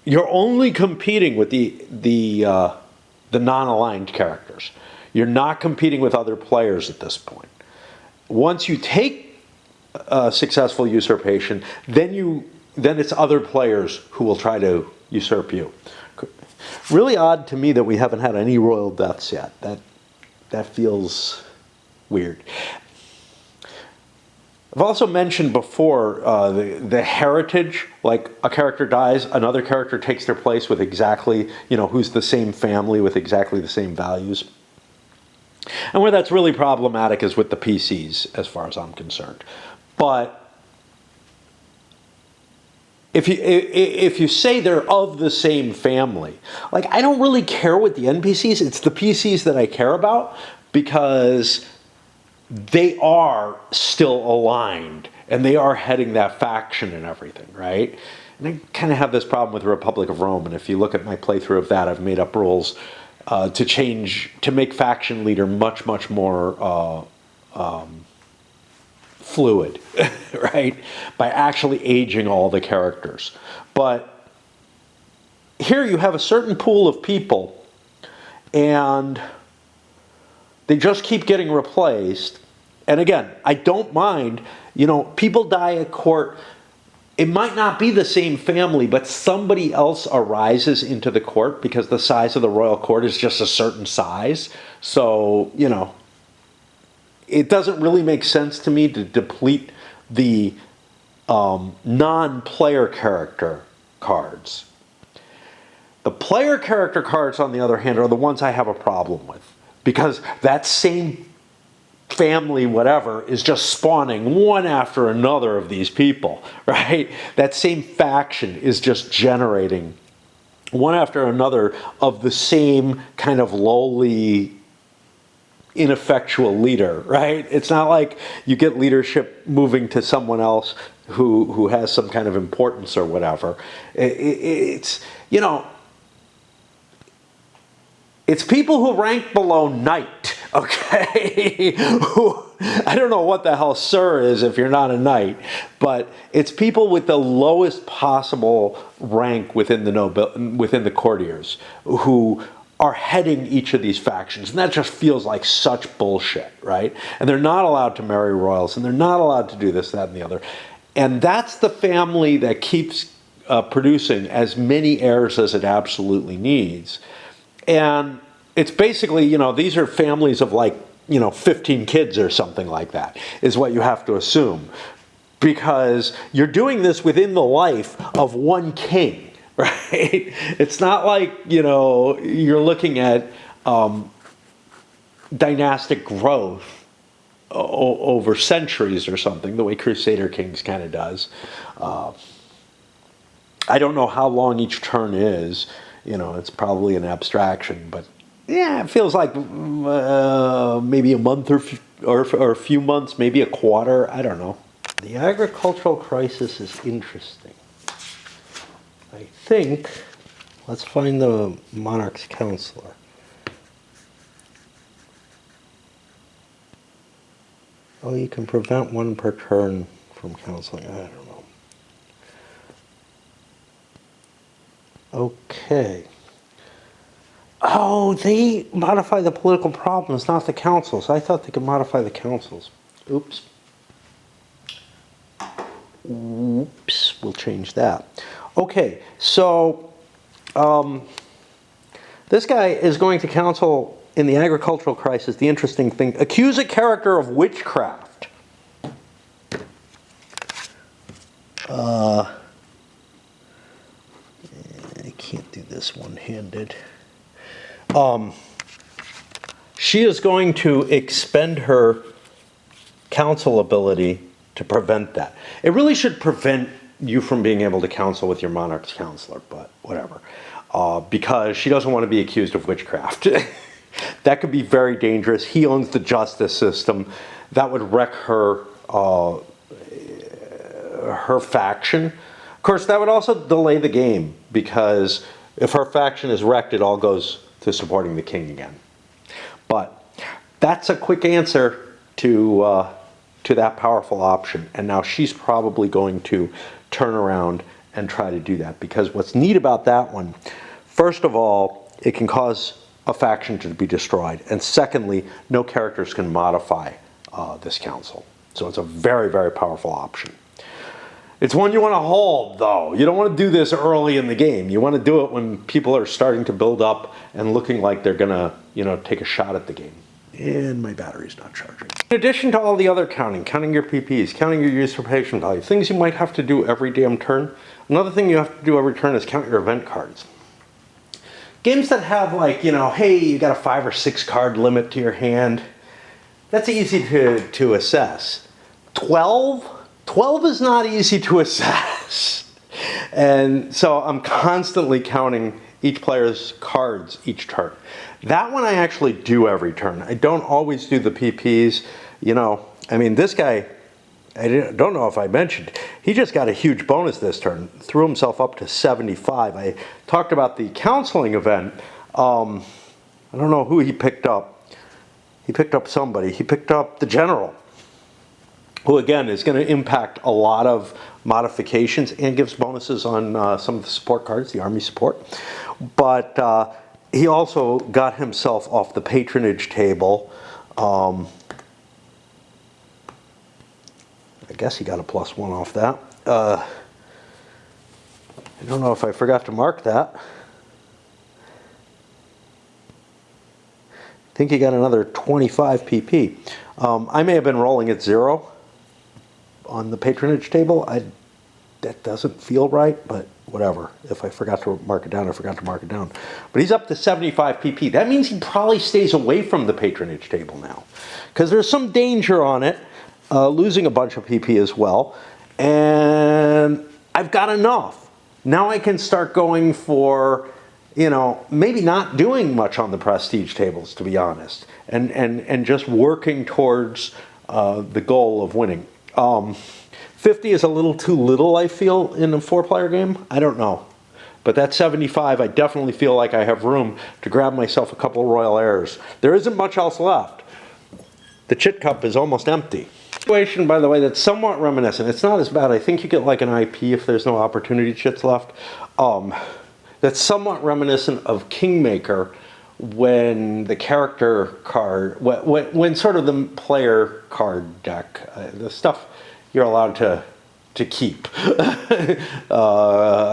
You're only competing with the non-aligned characters. You're not competing with other players at this point. Once you take a successful usurpation, then it's other players who will try to usurp you. Really odd to me that we haven't had any royal deaths yet. That feels weird. I've also mentioned before the heritage, like a character dies, another character takes their place with exactly, you know, who's the same family with exactly the same values. And where that's really problematic is with the PCs, as far as I'm concerned. But if you say they're of the same family, like, I don't really care with the NPCs. It's the PCs that I care about, because they are still aligned and they are heading that faction and everything, right? And I kind of have this problem with the Republic of Rome. And if you look at my playthrough of that, I've made up rules to make faction leader much, much more fluid, right? By actually aging all the characters. But here you have a certain pool of people and they just keep getting replaced. And again, I don't mind, you know, people die at court. It might not be the same family, but somebody else arises into the court because the size of the royal court is just a certain size. So, you know, it doesn't really make sense to me to deplete the non-player character cards. The player character cards, on the other hand, are the ones I have a problem with, because that same family whatever is just spawning one after another of these people, right? That same faction is just generating one after another of the same kind of lowly, ineffectual leader, right? It's not like you get leadership moving to someone else who has some kind of importance or whatever. It's, you know, it's people who rank below knight, okay? I don't know what the hell sir is if you're not a knight, but it's people with the lowest possible rank within the courtiers who are heading each of these factions. And that just feels like such bullshit, right? And they're not allowed to marry royals, and they're not allowed to do this, that, and the other. And that's the family that keeps producing as many heirs as it absolutely needs. And it's basically, you know, these are families of like, you know, 15 kids or something like that, is what you have to assume. Because you're doing this within the life of one king, right? It's not like, you know, you're looking at dynastic growth over centuries or something, the way Crusader Kings kind of does. I don't know how long each turn is. You know, it's probably an abstraction, but yeah, it feels like maybe a month or a few months, maybe a quarter. I don't know. The agricultural crisis is interesting. I think Let's find the monarch's counselor. Oh, you can prevent one per turn from counseling. I don't know. Okay. Oh, they modify the political problems, not the councils. I thought they could modify the councils. Oops. Oops, we'll change that. Okay, so this guy is going to counsel in the agricultural crisis. The interesting thing, accuse a character of witchcraft. I can't do this one-handed. She is going to expend her counsel ability to prevent that. It really should prevent you from being able to counsel with your monarch's counselor, but whatever. Because she doesn't want to be accused of witchcraft. That could be very dangerous. He owns the justice system. That would wreck her her faction. Of course, that would also delay the game, because if her faction is wrecked, it all goes to supporting the king again. But that's a quick answer to that powerful option. And now she's probably going to turn around and try to do that. Because what's neat about that one, first of all, it can cause a faction to be destroyed. And secondly, no characters can modify this council. So it's a very, very powerful option. It's one you want to hold, though. You don't want to do this early in the game. You want to do it when people are starting to build up and looking like they're going to, take a shot at the game. And my battery's not charging. In addition to all the other counting your PPs, counting your usurpation value, things you might have to do every damn turn, another thing you have to do every turn is count your event cards. Games that have hey, you got a 5 or 6 card limit to your hand, that's easy to assess. 12 is not easy to assess. And so I'm constantly counting each player's cards each turn. That one I actually do every turn. I don't always do the PPs. This guy, I don't know if I mentioned, he just got a huge bonus this turn. Threw himself up to 75. I talked about the counseling event. I don't know who he picked up. He picked up somebody. He picked up the general, who again is going to impact a lot of modifications and gives bonuses on some of the support cards, the army support. But he also got himself off the patronage table. I guess he got a +1 off that. I don't know if I forgot to mark that. I think he got another 25 PP. I may have been rolling at 0 on the patronage table. That doesn't feel right, but whatever. If I forgot to mark it down, I forgot to mark it down. But he's up to 75 PP. That means he probably stays away from the patronage table now, because there's some danger on it, losing a bunch of PP as well. And I've got enough. Now I can start going for, maybe not doing much on the prestige tables, to be honest, and just working towards the goal of winning. 50 is a little too little, I feel, in a 4-player game. I don't know. But that 75, I definitely feel like I have room to grab myself a couple of Royal Airs. There isn't much else left. The chit cup is almost empty. Situation, by the way, that's somewhat reminiscent. It's not as bad. I think you get like an IP if there's no opportunity chits left. That's somewhat reminiscent of Kingmaker, when the character card, when sort of the player card deck, the stuff you're allowed to keep. I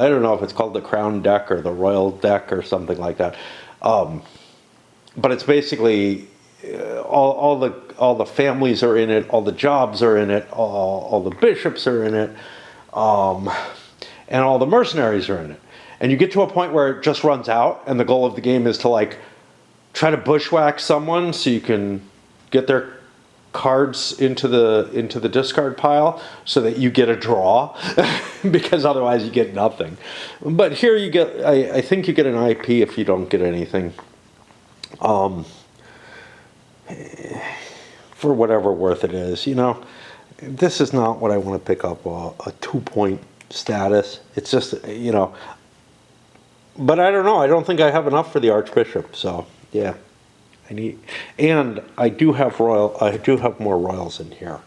don't know if it's called the Crown deck or the Royal deck or something like that. But it's basically all the families are in it, all the jobs are in it, all the bishops are in it, and all the mercenaries are in it. And you get to a point where it just runs out, and the goal of the game is to try to bushwhack someone so you can get their cards into the discard pile so that you get a draw, because otherwise you get nothing. But here you get, I think you get an IP if you don't get anything. For whatever worth it is, this is not what I want to pick up, a 2-point status. It's just, But I don't know. I don't think I have enough for the Archbishop. So yeah, and I do have more royals in here.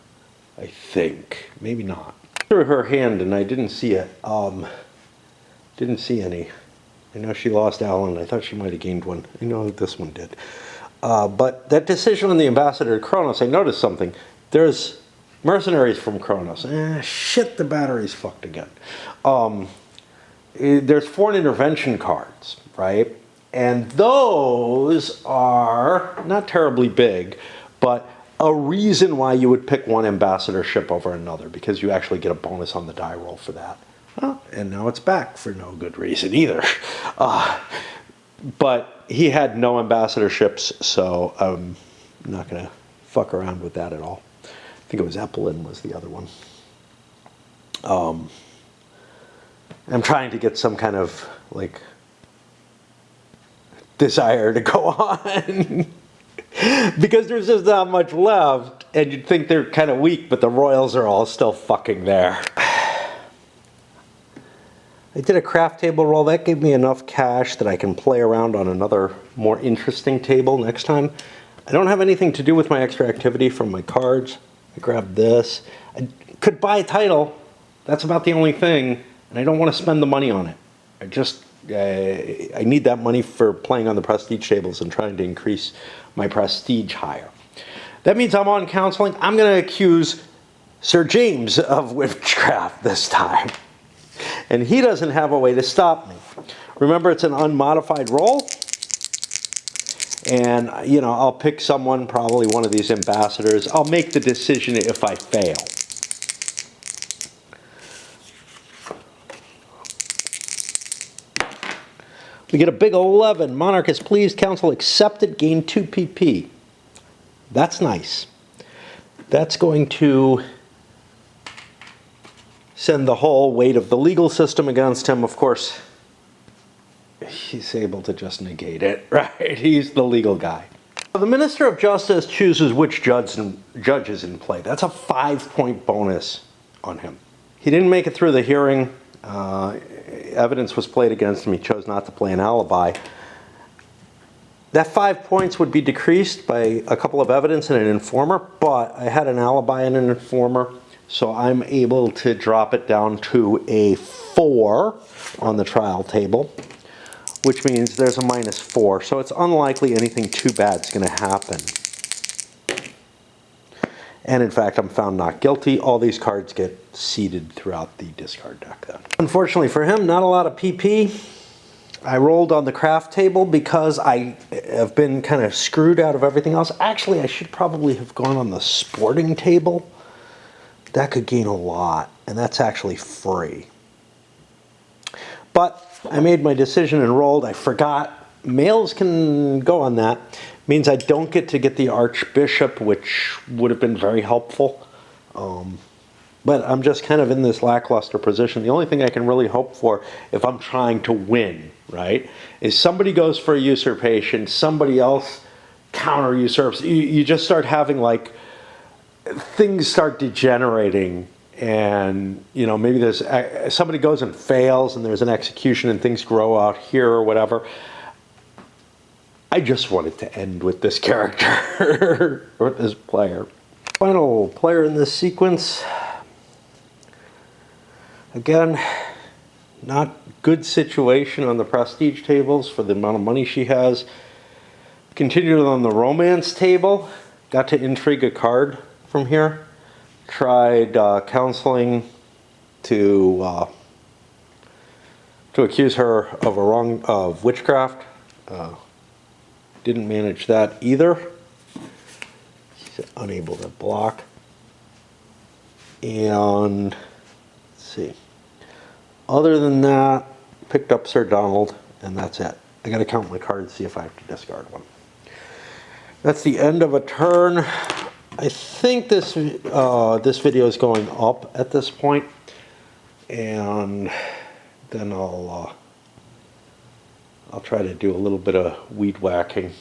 I think maybe not. Through her hand, and I didn't see it. Didn't see any. I know she lost Alan. I thought she might have gained one. I know this one did. But that decision on the ambassador to Kronos, I noticed something. There's mercenaries from Kronos. Shit, the battery's fucked again. There's foreign intervention cards, right? And those are not terribly big, but a reason why you would pick one ambassadorship over another, because you actually get a bonus on the die roll for that. Well, and now it's back for no good reason either. But he had no ambassadorships, so I'm not going to fuck around with that at all. I think it was Eppelin was the other one. I'm trying to get some kind of, like, desire to go on. Because there's just not much left, and you'd think they're kind of weak, but the royals are all still fucking there. I did a craft table roll. That gave me enough cash that I can play around on another more interesting table next time. I don't have anything to do with my extra activity from my cards. I grabbed this. I could buy a title. That's about the only thing, and I don't want to spend the money on it. I need that money for playing on the prestige tables and trying to increase my prestige higher. That means I'm on counseling. I'm going to accuse Sir James of witchcraft this time. And he doesn't have a way to stop me. Remember, it's an unmodified roll. And, you know, I'll pick someone, probably one of these ambassadors. I'll make the decision if I fail. We get a big 11. Monarch is pleased. Council accepted. Gain 2 PP. That's nice. That's going to send the whole weight of the legal system against him. Of course, he's able to just negate it, right? He's the legal guy. The Minister of Justice chooses which judge is in play. That's a 5-point bonus on him. He didn't make it through the hearing. Evidence was played against him. He chose not to play an alibi. That 5 points would be decreased by a couple of evidence and an informer, but I had an alibi and an informer, so I'm able to drop it down to a 4 on the trial table, which means there's a -4. So it's unlikely anything too bad is going to happen. And in fact, I'm found not guilty. All these cards get seeded throughout the discard deck then. Unfortunately for him, not a lot of PP. I rolled on the craft table because I have been kind of screwed out of everything else. Actually, I should probably have gone on the sporting table. That could gain a lot, and that's actually free. But I made my decision and rolled. I forgot. Males can go on that. Means I don't get to get the Archbishop, which would have been very helpful. But I'm just kind of in this lackluster position. The only thing I can really hope for if I'm trying to win, right, is somebody goes for a usurpation, somebody else counter usurps. You just start having, like, things start degenerating, and you know, maybe there's somebody goes and fails and there's an execution and things grow out here or whatever. I just want it to end with this character or with this player. Final player in this sequence. Again, not good situation on the prestige tables for the amount of money she has. Continued on the romance table. Got to intrigue a card from here. Tried counseling to accuse her of witchcraft. Didn't manage that either. She's unable to block. And let's see. Other than that, picked up Sir Donald, and that's it. I got to count my cards, see if I have to discard one. That's the end of a turn. I think this video is going up at this point, and then I'll try to do a little bit of weed whacking.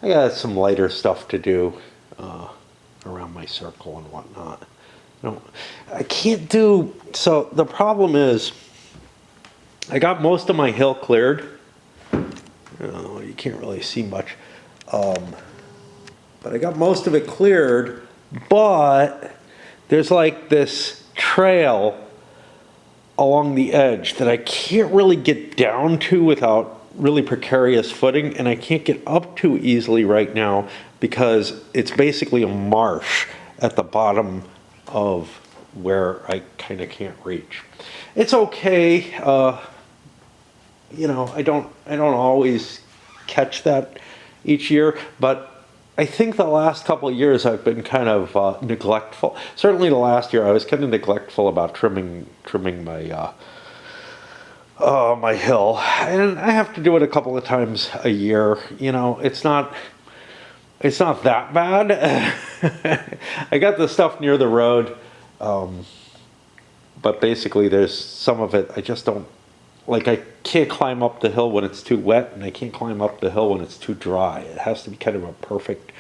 I got some lighter stuff to do around my circle and whatnot. I can't do, so the problem is I got most of my hill cleared. Oh, you can't really see much. But I got most of it cleared, but there's like this trail along the edge that I can't really get down to without really precarious footing, and I can't get up to easily right now because it's basically a marsh at the bottom of where I kind of can't reach. It's okay. You know, I don't always catch that each year, but I think the last couple of years I've been kind of neglectful. Certainly the last year I was kind of neglectful about trimming my my hill, and I have to do it a couple of times a year. You know, it's not that bad. I got the stuff near the road, but basically there's some of it I just don't like. I can't climb up the hill when it's too wet, and I can't climb up the hill when it's too dry. It has to be kind of a perfect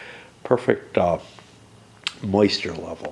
moisture level.